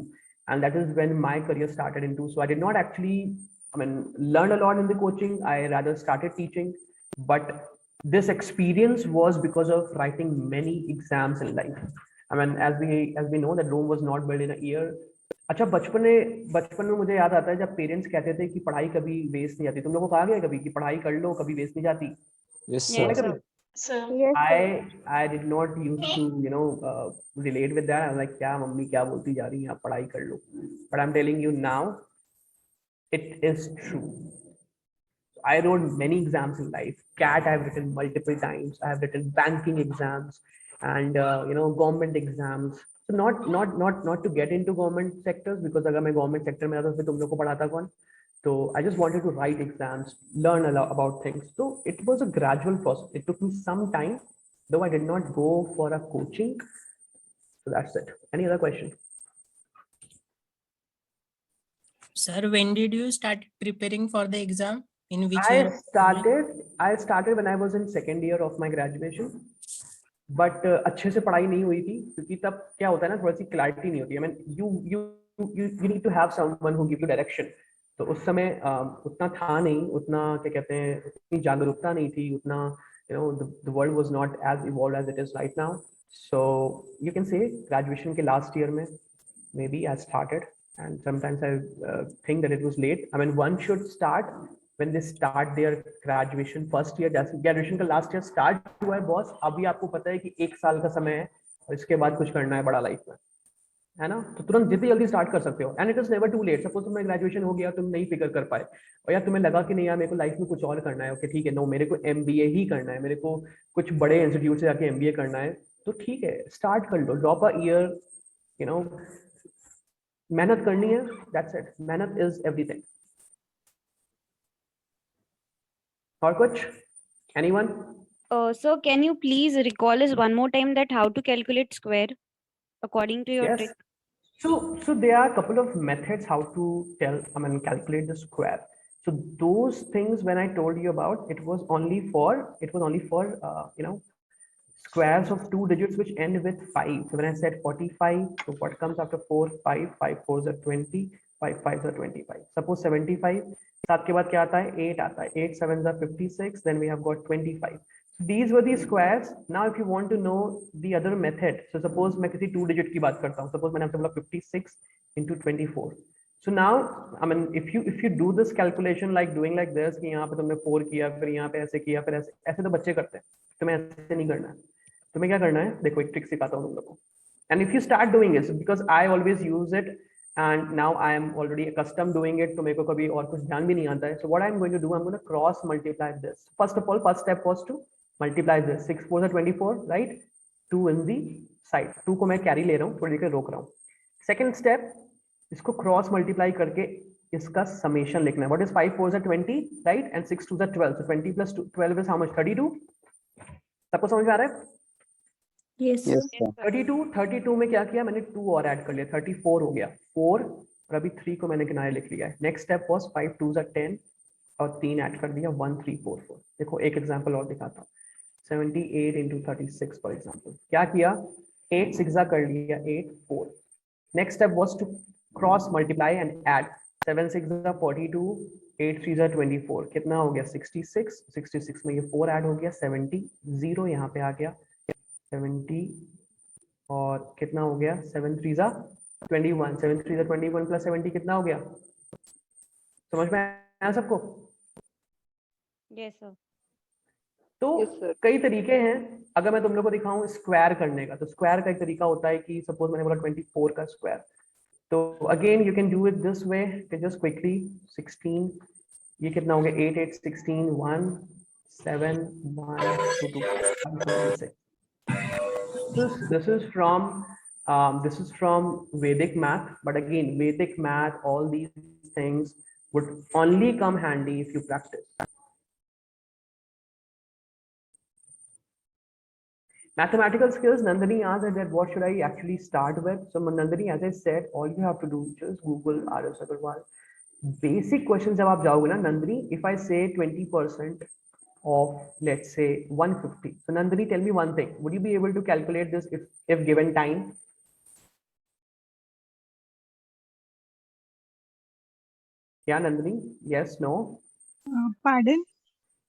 D: and that is when my career started into. So I did not actually, I mean, learn a lot in the coaching. I rather started teaching, but this experience was because of writing many exams in life. I mean, as we know that Rome was not built in a year. अच्छा, बचपन में मुझे याद आता है जब parents कहते थे कि पढ़ाई कभी वेस्ट नहीं जाती. तुम लोगों को कहा गया कभी कि पढ़ाई कर लो, कभी वेस्ट नहीं जाती?
E: Yes, sir.
D: I did not used to relate with that. I was like, क्या मम्मी क्या बोलती जा रही है, आप पढ़ाई कर लो. But I'm telling you now, it is true. I wrote many exams in life. CAT I have written multiple times. I have written banking exams and government exams. So not to get into government sectors, because अगर मैं government sector में आता तो फिर तुम लोग को पढ़ाता कौन? So I just wanted to write exams, learn a lot about things. So it was a gradual process. It took me some time, though I did not go for a coaching. So that's it. Any other question?
Q: Sir, when did you start preparing for the exam? In which
D: I
Q: year?
D: started when I was in second year of my graduation. But अच्छे से पढ़ाई नहीं हुई थी, क्योंकि तब क्या होता है ना, थोड़ी सी क्लैरिटी नहीं होती. I mean, you need to have someone who give you direction. तो उस समय उतना था नहीं, उतना क्या कहते हैं, उतनी जागरूकता नहीं थी, उतना the world was not as evolved as it is right now. So you can say graduation के last year में maybe I started, and sometimes I think that it was late. I mean, one should start when they start their graduation first year. जैसे graduation का last year start हुआ है boss, अभी आपको पता है कि 1 साल का समय है और इसके बाद कुछ करना है बड़ा लाइफ में, है ना? तो तुरंत जितनी जल्दी स्टार्ट कर सकते हो. And it is never too late. Suppose तुम्हें ग्रेजुएशन हो गया, तुम नहीं फिगर कर पाए, और या तुम्हें लगा कि नहीं यार मेरे को लाइफ में कुछ और करना है. ओके ठीक है, नो मेरे को MBA ही करना है, मेरे को कुछ बड़े इंस्टीट्यूट से जाके MBA करना है, तो ठीक है स्टार्ट कर लो. ड्रॉप अ ईयर, मेहनत करनी है. That's it. मेहनत इज एवरीथिंग. और कुछ? Anyone?
H: So can you please recall us one more time that how to calculate square according to your trick?
D: So there are a couple of methods how to calculate the square. So those things when I told you about, it was only for squares of 2 digits which end with 5. So when I said 45, so what comes after 4? 5, 5 4s are 20, 5 5s are 25. Suppose 75, 7 के बाद क्या आता है? 8 आता है. 8 7s are 56, then we have got 25. So these were the squares. Now if you want to know the other method, so suppose मैं किसी 2 digit की बात करता हूँ. Suppose मैंने आपसे बोला 56 into 24. So now, I mean, if you do this calculation like doing like this, कि यहाँ पे तुमने 4 किया, फिर यहाँ पे ऐसे किया, फिर ऐसे तो बच्चे करते हैं. तुम्हें ऐसे नहीं करना है. तुम्हें क्या करना है? देखो एक ट्रिक सिखाता हूँ तुम लोगों को. And if you start doing it, so because I always use it and now I am already accustomed doing it, तो मेरे को कभी और कुछ ध्यान भी नहीं आता है. So what I'm going to do, I'm going to cross multiply this. First of all, first step was to multiply this. 6 4 are 24, right? 2 in the side. 2 को मैं carry ले रहा हूँ, थोड़ी देर रोक रहा हूँ. Second step, इसको cross multiply करके इसका summation लिखना है. What is 5 4 are 20, right? And 6 2 are 12. So 20 plus 12 is how much? 32. सबको समझ में आ रहा है?
H: Yes, sir.
D: 32 में क्या किया मैंने 2 और ऐड कर लिया 34 हो गया 4 और अभी 3 को मैंने किनारे लिख लिया है. नेक्स्ट स्टेप वाज 5 2 are 10 और 3 ऐड कर दिया 1 3 4 4. देखो एक एग्जांपल और दिखाता हूँ. 78 into 36 फॉर एग्जांपल. क्या किया 8 6 कर लिया 8 4. Next step was to cross multiply and add. 7 6 42 8 3 24. कितना हो गया 66. 66 में ये 4 ऐड हो गया 70. 0 यहाँ पे आ गया 70 और कितना हो गया 7 3 21. 7 3 21 प्लस 70 कितना हो गया? समझ में आया सबको?
H: Yes, sir.
D: तो कई तरीके हैं. अगर मैं तुम लोग को दिखाऊं स्क्वायर करने का, तो स्क्वायर का एक तरीका होता है कि सपोज मैंने बोला 24 का स्क्वायर, तो again you can do it this way. Just quickly 16 ये कितना हो गया 8 8 16 1 7 1 2 2 5 6. This is from Vedic math, but again Vedic math, all these things would only come handy if you practice. Mathematical skills, Nandini asked that what should I actually start with. So Nandini, as I said, all you have to do just Google RS Agarwal. Basic questions जब आप जाओगे ना Nandini, if I say 20% of let's say 150. So Nandini, tell me one thing. Would you be able to calculate this if given time? Yeah, Nandini. Yes, no.
I: Pardon?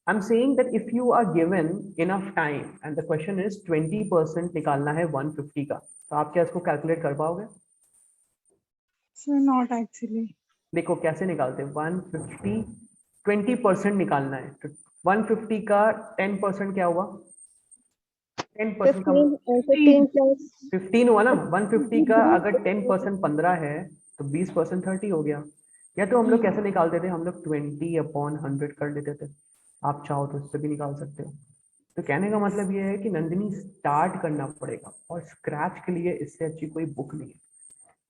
D: I'm saying that if you are given enough time and the question is 20% निकालना है 150 का, तो आप क्या इसको calculate कर पाओगे?
I: So not actually.
D: देखो कैसे निकालते हैं. 150 20% निकालना है तो 150 का 10% क्या हुआ? 10% का 15 हुआ ना. 150 का अगर 10% 15 है तो 20% 30 हो गया. या तो हम लोग कैसे निकालते थे, हम लोग 20/100 कर लेते थे. आप चाहो तो इससे भी निकाल सकते हो. तो कहने का मतलब ये है कि नंदिनी स्टार्ट करना पड़ेगा और स्क्रैच के लिए इससे अच्छी कोई बुक नहीं है.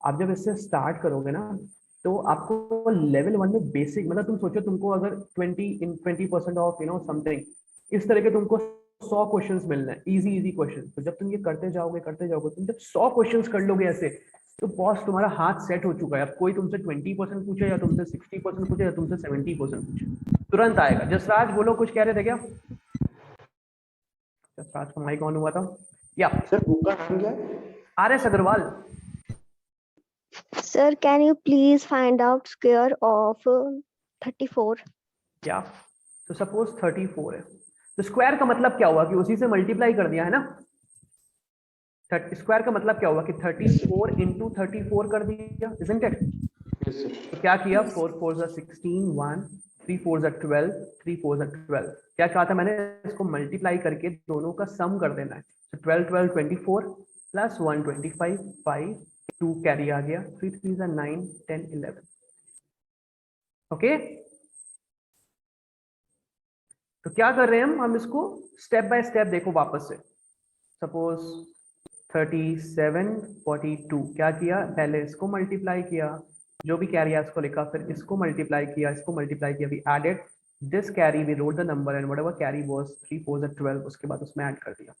D: आप जब इससे स्टार्ट करोगे ना तो आपको लेवल 1 में बेसिक, मतलब तुम सोचो तुमको अगर 20% ऑफ समथिंग इस तरह के तुमको 100 क्वेश्चंस मिलना है, इजी क्वेश्चन. तो जब तुम ये करते जाओगे तुम जब 100 क्वेश्चंस कर लोगे ऐसे, तो बॉस तुम्हारा हाथ सेट हो चुका है. अब कोई तुमसे 20% पूछे या तुमसे 60% पूछे या तुमसे 70% पूछे, तुरंत आएगा. जसराज बोलो, कुछ कह रहे थे क्या? जसराज का माइक ऑन हुआ था. या
M: सर बुक का नाम क्या है?
D: RS Agarwal.
H: Sir, can you please find out square of 34?
D: Yeah. तो सपोज 34 है, तो स्क्वायर का मतलब क्या हुआ कि उसी से मल्टीप्लाई कर दिया है ना. स्क्वायर का मतलब क्या हुआ कि 34 into 34 कर दिया, isn't it?
M: Yes, sir.
D: तो क्या किया 4 4 are 16 1 3 4 are 12 3 4 are 12. क्या कहा था मैंने, इसको मल्टीप्लाई करके दोनों का सम कर देना है. तो 12 12 24 प्लस 1 25 5 2 कैरी आ गया 3 3 are 9 10 11. ओके, तो क्या कर रहे हैं हम इसको स्टेप बाय स्टेप देखो वापस से. सपोज 37 42 क्या किया, पहले इसको मल्टीप्लाई किया, जो भी कैरी है इसको लिखा, फिर इसको मल्टीप्लाई किया, we added this carry, we wrote the number and whatever carry was 3 4 12, उसके बाद उसमें ऐड कर दिया.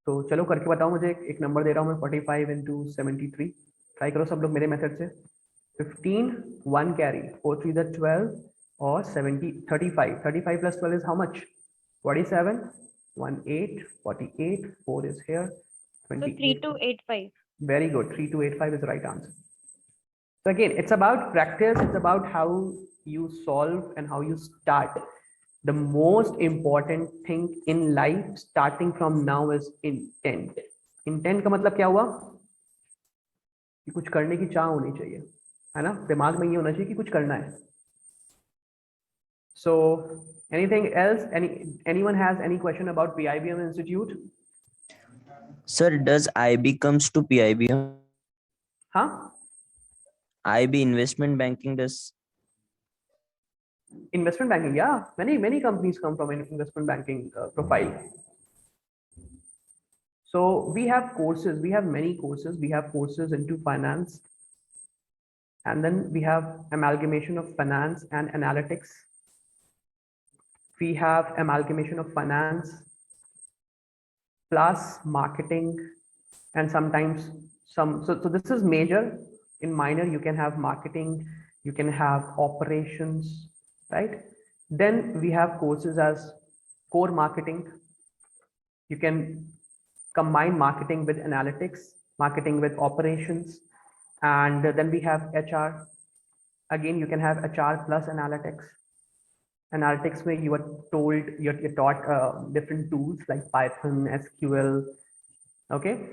D: तो चलो करके बताओ मुझे. एक नंबर दे रहा हूँ मैं 45 into 73. ट्राई करो सब लोग मेरे मेथड से. 15 1 कैरी 4 3 12 और 35 plus 12 is how much? 47 1 8 48 4 is here. 28.
H: So 3285.
D: Very good. 3285 is the right answer. So again, it's about practice. It's about how you solve and how you start. The most important thing in life starting from now is intent. Intent का मतलब क्या हुआ कि कुछ करने की चाह होनी चाहिए, है ना. दिमाग में ये होना चाहिए कि कुछ करना है. So anything else? Anyone has any question about PIBM Institute?
E: Sir, does IB comes to PIBM?
D: Huh?
E: IB investment banking does.
D: Investment banking, yeah. Many companies come from an investment banking profile. So we have courses, we have many courses. We have courses into finance, and then we have amalgamation of finance and analytics. We have amalgamation of finance plus marketing, and sometimes so this is major. In minor you can have marketing, you can have operations, right? Then we have courses as core marketing. You can combine marketing with analytics, marketing with operations, and then we have HR. Again, you can have HR plus analytics. Analytics where you are told, you're taught different tools like Python, SQL. Okay.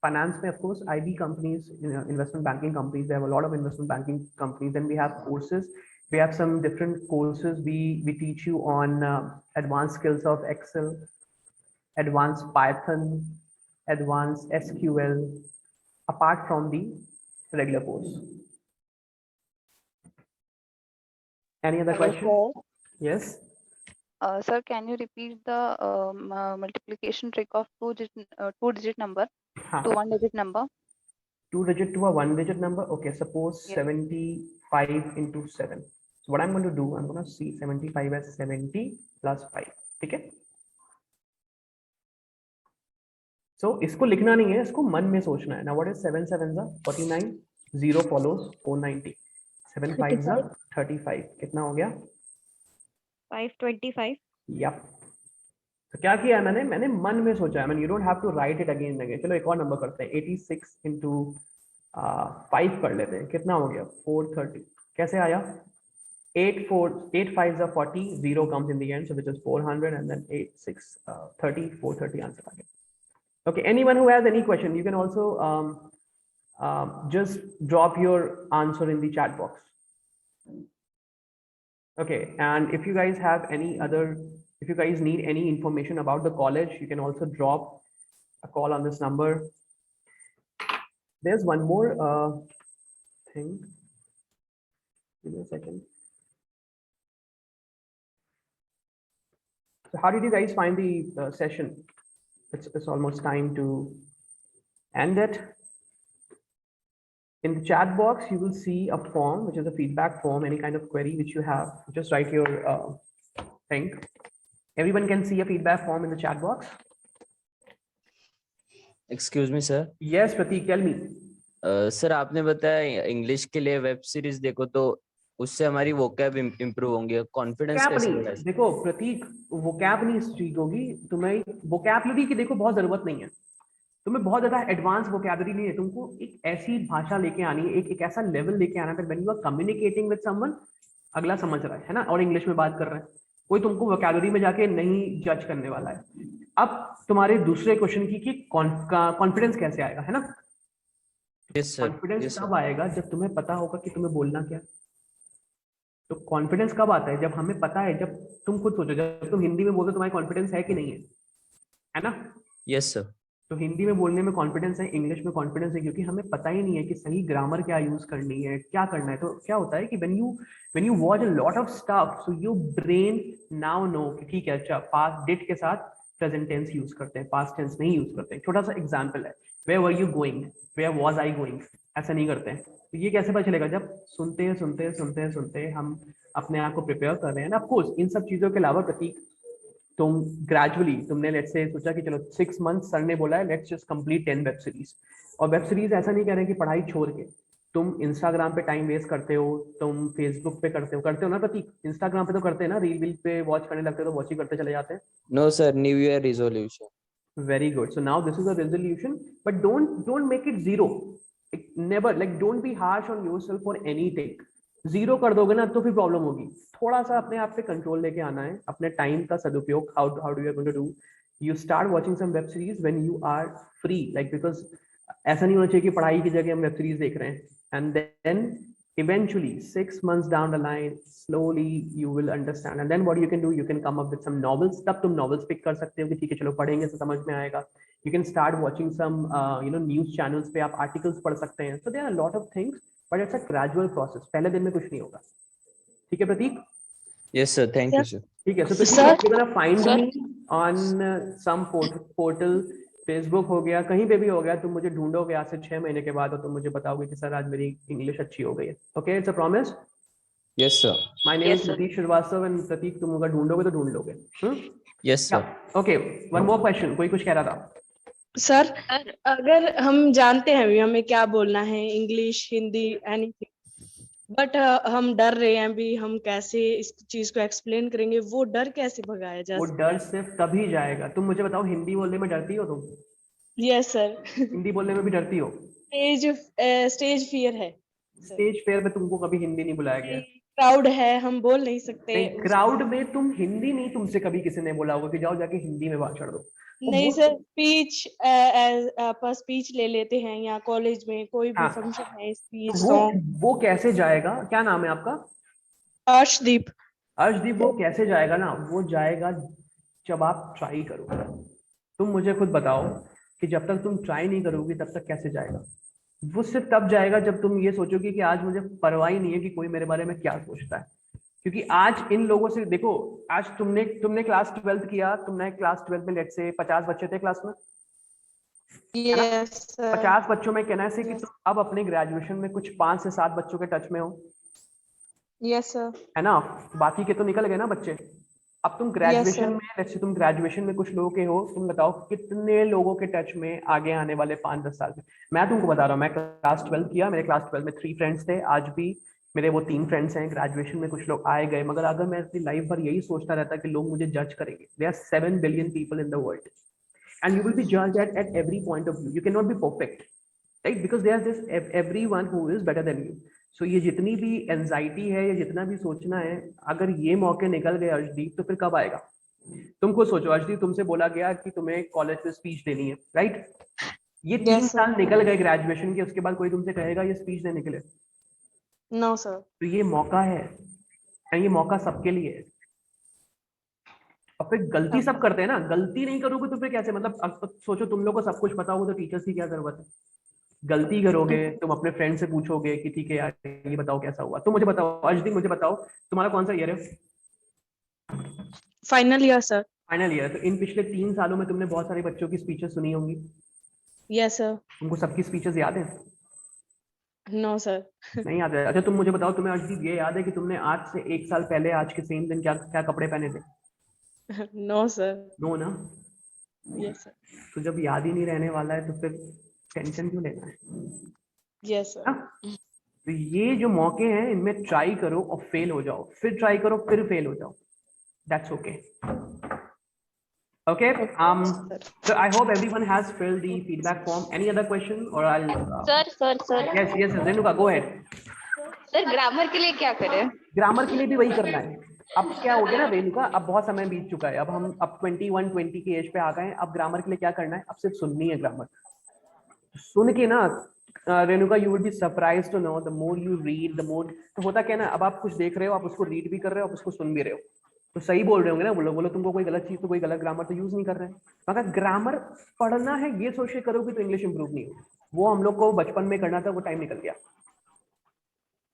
D: Finance, of course, IB companies, investment banking companies, they have a lot of investment banking companies. Then we have courses. We have some different courses. We teach you on advanced skills of Excel, advanced Python, advanced SQL, apart from the regular course. Any other question? Yes.
J: Sir, can you repeat the multiplication trick of two-digit number to one-digit number?
D: Two-digit to a one-digit number. Okay, suppose 75 into 7. So what I'm going to do, I'm going to see 75 as 70 plus 5. Okay. So इसको लिखना नहीं है, इसको मन में सोचना है. Now what is 7 sevens are 49, 0 follows 490, 7 fives are 35. कितना हो गया?
J: 525.
D: Yep. तो क्या किया मैंने मन में सोचा है. You don't have to write it again and again. चलो एक और नंबर करते हैं. 86 into 5 कर लेते हैं. कितना हो गया? 430. कैसे आया? 8 5s are 40. 0 comes in the end, so which is 400, and then 8 6 30 430 answer आ गया. Okay. Anyone who has any question, you can also just drop your answer in the chat box. Okay. And if you guys have any other, if you guys need any information about the college, you can also drop a call on this number. There's one more thing. Give me a second. So how did you guys find the session? It's almost time to end it. In the chat box, you will see a form, which is a feedback form, any kind of query which you have. Just write your thing. Everyone can see a feedback form in the chat box.
E: Excuse me, sir.
D: Yes, Pratik, tell me.
E: Sir आपने बताया English के लिए web series देखो तो उससे हमारी vocab improve होंगे. Confidence कैसे बढ़ेगा?
D: देखो प्रतीक, वोकैब नहीं स्ट्रीक होगी. तुम्हें वोकैबुलरी की देखो बहुत जरूरत नहीं है. तुम्हें बहुत ज्यादा एडवांस वोकैबुलरी नहीं है. तुमको एक ऐसी भाषा लेके आनी है, एक ऐसा लेवल लेके आना है when you are communicating with someone, अगला समझ रहा है ना, और इंग्लिश में बात कर रहे हैं, कोई तुमको वोकैबुलरी में जाके नहीं जज करने वाला है. अब तुम्हारे दूसरे क्वेश्चन की कि कॉन्फिडेंस कैसे आएगा, है ना? कॉन्फिडेंस कब आएगा? जब तुम्हें पता होगा कि तुम्हें बोलना क्या. तो कॉन्फिडेंस कब आता है? जब हमें पता है. जब तुम खुद सोचो, जब तुम हिंदी में बोलो तुम्हारी कॉन्फिडेंस है कि नहीं है ना?
E: Yes sir.
D: तो हिंदी में बोलने में कॉन्फिडेंस है, इंग्लिश में कॉन्फिडेंस है, क्योंकि हमें पता ही नहीं है कि सही ग्रामर क्या यूज करनी है, क्या करना है. तो क्या होता है कि when you watch a lot of stuff, so your brain now know कि ठीक है, अच्छा पास्ट डिड के साथ प्रेजेंट टेंस यूज करते हैं, पास्ट टेंस नहीं यूज करते हैं. छोटा सा एग्जांपल है, where were you going, where was I going, ऐसा नहीं करते हैं. तो ये कैसे पता चलेगा? जब सुनते हम अपने आप को प्रिपेयर कर रहे हैं ना. ऑफकोर्स इन सब चीजों के अलावा प्रतीक, तुम ग्रेजुअली तुमने लेट्स से सोचा कि चलो 6 मंथ सर ने बोला है let's just complete 10 web series. और वेब सीरीज ऐसा नहीं कह रहे कि पढ़ाई छोड़ के तुम इंस्टाग्राम पे टाइम वेस्ट करते हो, तुम फेसबुक पे करते हो ना प्रतीक? इंस्टाग्राम पे तो करते हैं ना, रील पे वॉच करने लगते हो तो वॉच ही करते चले जाते हैं.
E: No sir, new year resolution.
D: Very good. So now this is a resolution, but don't make it zero. Never, like, don't be harsh on yourself for anything. Zero कर दोगे ना तो फिर प्रॉब्लम होगी. थोड़ा सा अपने आप पे कंट्रोल लेके आना है, अपने टाइम का सदुपयोग. how do you going to do? You start watching some web series when you are free, like, because ऐसा नहीं होना चाहिए कि पढ़ाई की जगह हम वेब सीरीज देख रहे हैं. And then Eventually 6 months down the line, slowly you will understand, and then what you can do, you can come up with some novels. तब तुम novels pick कर सकते हो कि ठीक है चलो पढ़ेंगे तो समझ में आएगा. You can start watching some news channels पे आप articles पढ़ सकते हैं. So there are a lot of things, but it's a gradual process. पहले दिन में कुछ नहीं होगा. ठीक है प्रतीक?
E: Yes sir, thank you sir.
D: ठीक है. So Pratik, you're gonna find me on some portal. Facebook हो गया, कहीं पे भी हो गया, तुम मुझे ढूंढोगे आज से 6 महीने के बाद और तुम मुझे बताओगे कि सर आज मेरी इंग्लिश अच्छी हो गई है. Okay, it's a promise.
E: Yes sir.
D: My name is Nitish Srivastava and Prateek तुम अगर ढूंढोगे तो ढूंढ लोगे.
E: Yes sir.
D: Okay, one more question. कोई कुछ कह रहा था?
R: सर अगर हम जानते हैं अभी हमें क्या बोलना है, इंग्लिश, हिंदी, एनीथिंग, बट हम डर रहे हैं अभी, हम कैसे इस चीज को एक्सप्लेन करेंगे, वो डर कैसे भगाया जाए?
D: वो डर सिर्फ तभी जाएगा. तुम मुझे बताओ, हिंदी बोलने में डरती हो तुम?
R: Yes sir.
D: हिंदी बोलने में भी डरती हो?
R: स्टेज फियर है.
D: स्टेज फियर में तुमको कभी हिंदी नहीं बुलाया गया?
R: क्राउड है, हम बोल नहीं सकते.
D: क्राउड में तुम हिंदी नहीं, तुमसे कभी किसी ने बोला होगा कि जाओ जाके हिंदी में भाषण दो?
R: नहीं सर, स्पीच ले लेते हैं या कॉलेज में कोई भी फंक्शन है, स्पीच सॉन्ग.
D: वो कैसे जाएगा? क्या नाम है आपका?
R: अर्शदीप.
D: अर्शदीप, वो कैसे जाएगा ना, वो जाएगा जब आप ट्राई करो. तुम मुझे खुद बताओ कि जब तक तुम ट्राई नहीं करोगी तब तक कैसे जाएगा? वो सिर्फ तब जाएगा जब तुम ये सोचोगे कि आज मुझे परवाह ही नहीं है कि कोई मेरे बारे में क्या सोचता है. क्योंकि आज इन लोगों से देखो, आज तुमने क्लास 12th किया, तुमने क्लास 12th में लेट से 50 बच्चे थे क्लास में.
R: yes,
D: 50 बच्चों में कहना है कि तुम अब अपने ग्रेजुएशन में कुछ 5 से 7 बच्चों के टच में हो.
R: Yes sir.
D: है ना? बाकी के तो निकल गए ना बच्चे. अब तुम ग्रेजुएशन में, लेट्स से तुम ग्रेजुएशन में कुछ लोगों के हो, तुम बताओ कितने लोगों के टच में आगे आने वाले 5-10 साल में. मैं तुमको बता रहा हूँ, मैं क्लास 12 किया, मेरे क्लास 12 में 3 फ्रेंड्स थे, आज भी मेरे वो 3 फ्रेंड्स हैं. ग्रेजुएशन में कुछ लोग आए गए, मगर अगर मैं अपनी लाइफ भर यही सोचता रहता कि लोग मुझे जज करेंगे. There are 7 billion people in the world and you will be judged at every point of view. You can not be perfect, right? Because there this everyone who is better than you. So ये जितनी भी anxiety है, या जितना भी सोचना है, अगर ये मौके निकल गए अर्शदीप, तो फिर कब आएगा? तुम खुद सोचो अर्शदीप, तुमसे बोला गया कि तुम्हें कॉलेज में स्पीच देनी है, राइट? ये 3 साल निकल गए ग्रेजुएशन के, उसके बाद कोई तुमसे कहेगा ये स्पीच देने के लिए?
R: No sir.
D: तो ये मौका है, और ये मौका सबके लिए है. और फिर गलती सब करते हैं ना, गलती नहीं करोगे तो फिर कैसे? मतलब अब सोचो, तुम लोग को सब कुछ पता होगा तो टीचर्स की क्या जरूरत है? गलती करोगे, तुम अपने फ्रेंड से पूछोगे कि ठीक है यार ये बताओ कैसा हुआ. तुम मुझे बताओ अर्शदीप, मुझे बताओ तुम्हारा कौन सा ईयर है?
R: Final year sir.
D: Final year. तो इन पिछले 3 सालों में तुमने बहुत सारे बच्चों की स्पीचेस सुनी होंगी.
R: Yes sir.
D: तुमको सबकी स्पीचेस याद है?
R: No sir.
D: नहीं याद है? अच्छा तुम मुझे बताओ, तुम्हें अर्शदीप ये याद है कि तुमने आज से 1 साल पहले आज के सेम दिन क्या क्या कपड़े पहने थे?
R: No sir.
D: नो ना?
R: Yes sir.
D: तो जब याद ही नहीं रहने वाला है तो फिर टेंशन क्यों लेना है?
R: Yes sir.
D: तो ये जो मौके हैं, इनमें ट्राई करो और फेल हो जाओ, फिर ट्राई करो, फिर फेल हो जाओ. That's okay. Okay. So I hope everyone has filled the feedback form. Any other question, or I'll.
J: Sir.
D: Yes. Renuka, go ahead.
J: Sir grammar के लिए क्या करें?
D: ग्रामर के लिए भी वही करना है. अब क्या हो गया ना रेणुका, अब बहुत समय बीत चुका है, अब हम 21-20 की एज पे आ गए हैं. अब ग्रामर के लिए क्या करना है? अब सिर्फ सुननी है ग्रामर. सुन के ना Renuka, you will be surprised to know, the more you read the more. तो होता क्या ना, अब आप कुछ देख रहे हो, आप उसको रीड भी कर रहे हो, आप उसको सुन भी रहे हो, तो सही बोल रहे होंगे ना. बोलो तुमको कोई गलत चीज, तो कोई गलत ग्रामर तो यूज नहीं कर रहे हैं. मगर ग्रामर पढ़ना है ये सोच के करोगे तो इंग्लिश इंप्रूव नहीं होगी. वो हम लोग को बचपन में करना था, वो टाइम निकल गया.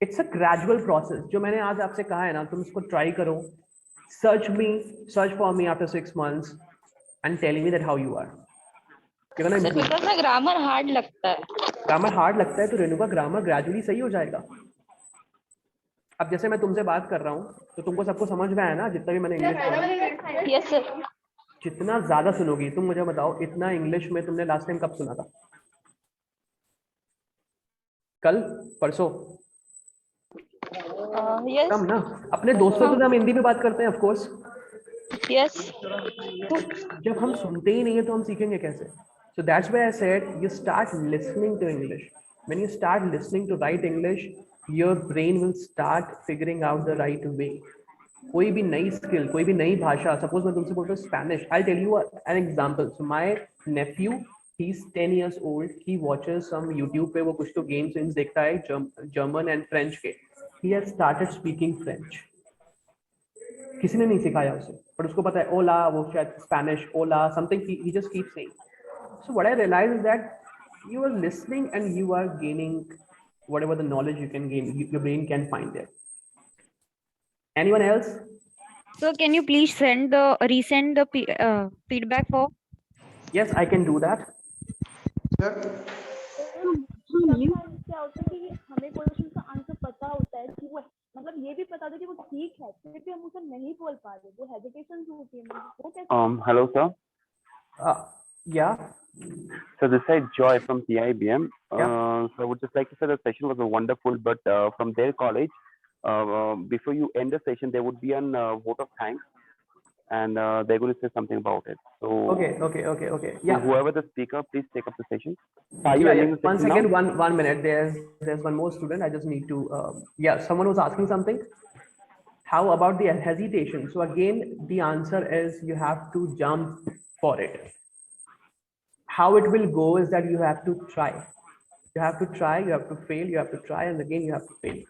D: It's a gradual process. जो मैंने आज आपसे कहा है ना, तुम इसको ट्राई करो. Search for me after 6 months and tell me that how you are.
J: Sir grammar hard लगता है.
D: ग्रामर हार्ड लगता है तो रेणुका, ग्रामर ग्रेजुअली सही हो जाएगा. अब जैसे मैं तुमसे बात कर रहा हूँ तो तुमको सबको समझ में आया ना, जितना भी मैंने इंग्लिश पढ़ा?
J: Yes sir.
D: जितना ज्यादा सुनोगी, तुम मुझे बताओ इतना इंग्लिश में तुमने लास्ट टाइम कब सुना था? कल? परसों? कम ना. अपने दोस्तों से हम हिंदी में बात करते हैं ऑफ कोर्स.
J: यस.
D: जब हम सुनते ही नहीं है तो हम सीखेंगे कैसे? So that's why I said you start listening to English. When you start listening to right English, your brain will start figuring out the right way. कोई भी नई स्किल, कोई भी नई भाषा, सपोज मैं तुमसे बोलता हूँ Spanish, I'll tell you an example. So my nephew He's 10 years old. He watches some YouTube पे वो कुछ तो games देखता है German and French के. He has started speaking French. किसी ने नहीं सिखाया उसे, पर उसको पता है ओला, वो शायद Spanish, Ola, something he just keeps saying. So what I realized is that you are listening and you are gaining whatever the knowledge you can gain, your brain can find there. Anyone else?
S: So can you please resend the feedback for?
D: Yes, I can do that.
F: क्या होता है कि हमें question का answer पता होता है कि वो मतलब ये भी पता था कि वो ठीक है, फिर भी हम उसे नहीं बोल पा रहे, वो हेजिटेशन होती है, वो कैसे?
G: Hello, sir.
D: Yeah.
G: So this is Joy from PIBM.
D: Yeah.
G: So I would just like to say the session was wonderful, but from their college, before you end the session, there would be a vote of thanks, and they're going to say something about it. So
D: Okay. Yeah.
G: So whoever the speaker, please take up the session.
D: Are you
G: ending the
D: one
G: session
D: second,
G: now?
D: one minute. There's one more student. I just need to. Yeah, someone was asking something. How about the hesitation? So again, the answer is you have to jump for it. How it will go is that you have to try. You have to try. You have to fail. You have to try, and again you have to fail.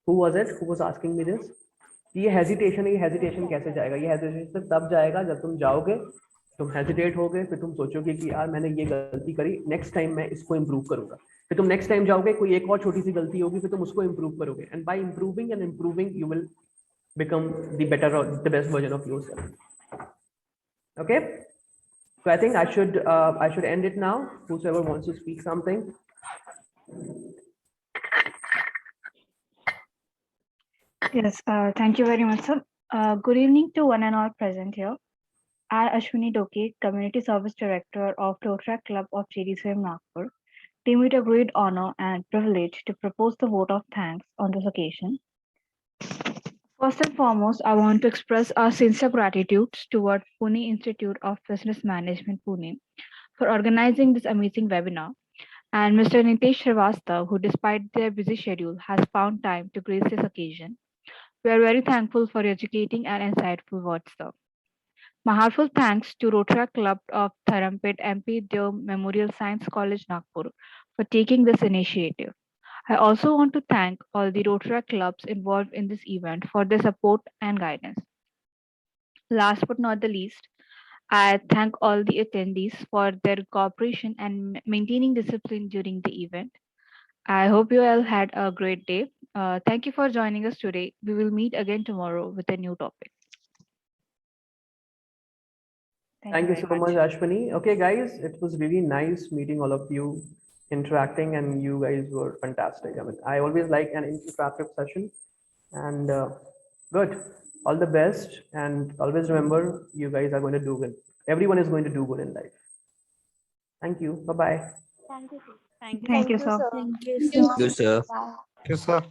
D: Who was it? Who was asking me this? ये hesitation कैसे जाएगा? ये hesitation तब जाएगा जब तुम जाओगे, तुम हेजिटेट होगे, फिर तुम सोचोगे कि यार मैंने ये गलती करी, नेक्स्ट टाइम मैं इसको इम्प्रूव करूंगा. फिर तुम नेक्स्ट टाइम जाओगे, कोई एक और छोटी सी गलती होगी, फिर तुम उसको इम्प्रूव करोगे. And bye improving and improving you will become the better or the best version of yourself. Okay, so I think I should end it now. Whosoever wants to speak something.
L: Yes, thank you very much, sir. Good evening to one and all present here. I, Ashwini Doke, Community Service Director of Rotaract Club of JDCOEM Nagpur, deem it a great honor and privilege to propose the vote of thanks on this occasion. First and foremost, I want to express our sincere gratitude toward Pune Institute of Business Management, Pune, for organizing this amazing webinar, and Mr. Niteesh Shrivastava, who despite their busy schedule has found time to grace this occasion. We are very thankful for your educating and insightful words, sir. My heartfelt thanks to Rotaract Club of Dharampeth MP Deo Memorial Science College, Nagpur, for taking this initiative. I also want to thank all the Rotaract clubs involved in this event for their support and guidance. Last but not the least, I thank all the attendees for their cooperation and maintaining discipline during the event. I hope you all had a great day. Thank you for joining us today. We will meet again tomorrow with a new topic.
D: Thank you so much, Ashwini. Okay, guys, it was really nice meeting all of you, interacting, and you guys were fantastic. I mean, I always like an interactive session, and good. All the best, and always remember, you guys are going to do good. Everyone is going to do good in life. Thank you. Bye-bye.
L: Thank you, sir.
P: Thank you, sir.
E: Thank you, sir.
N: Yes, sir.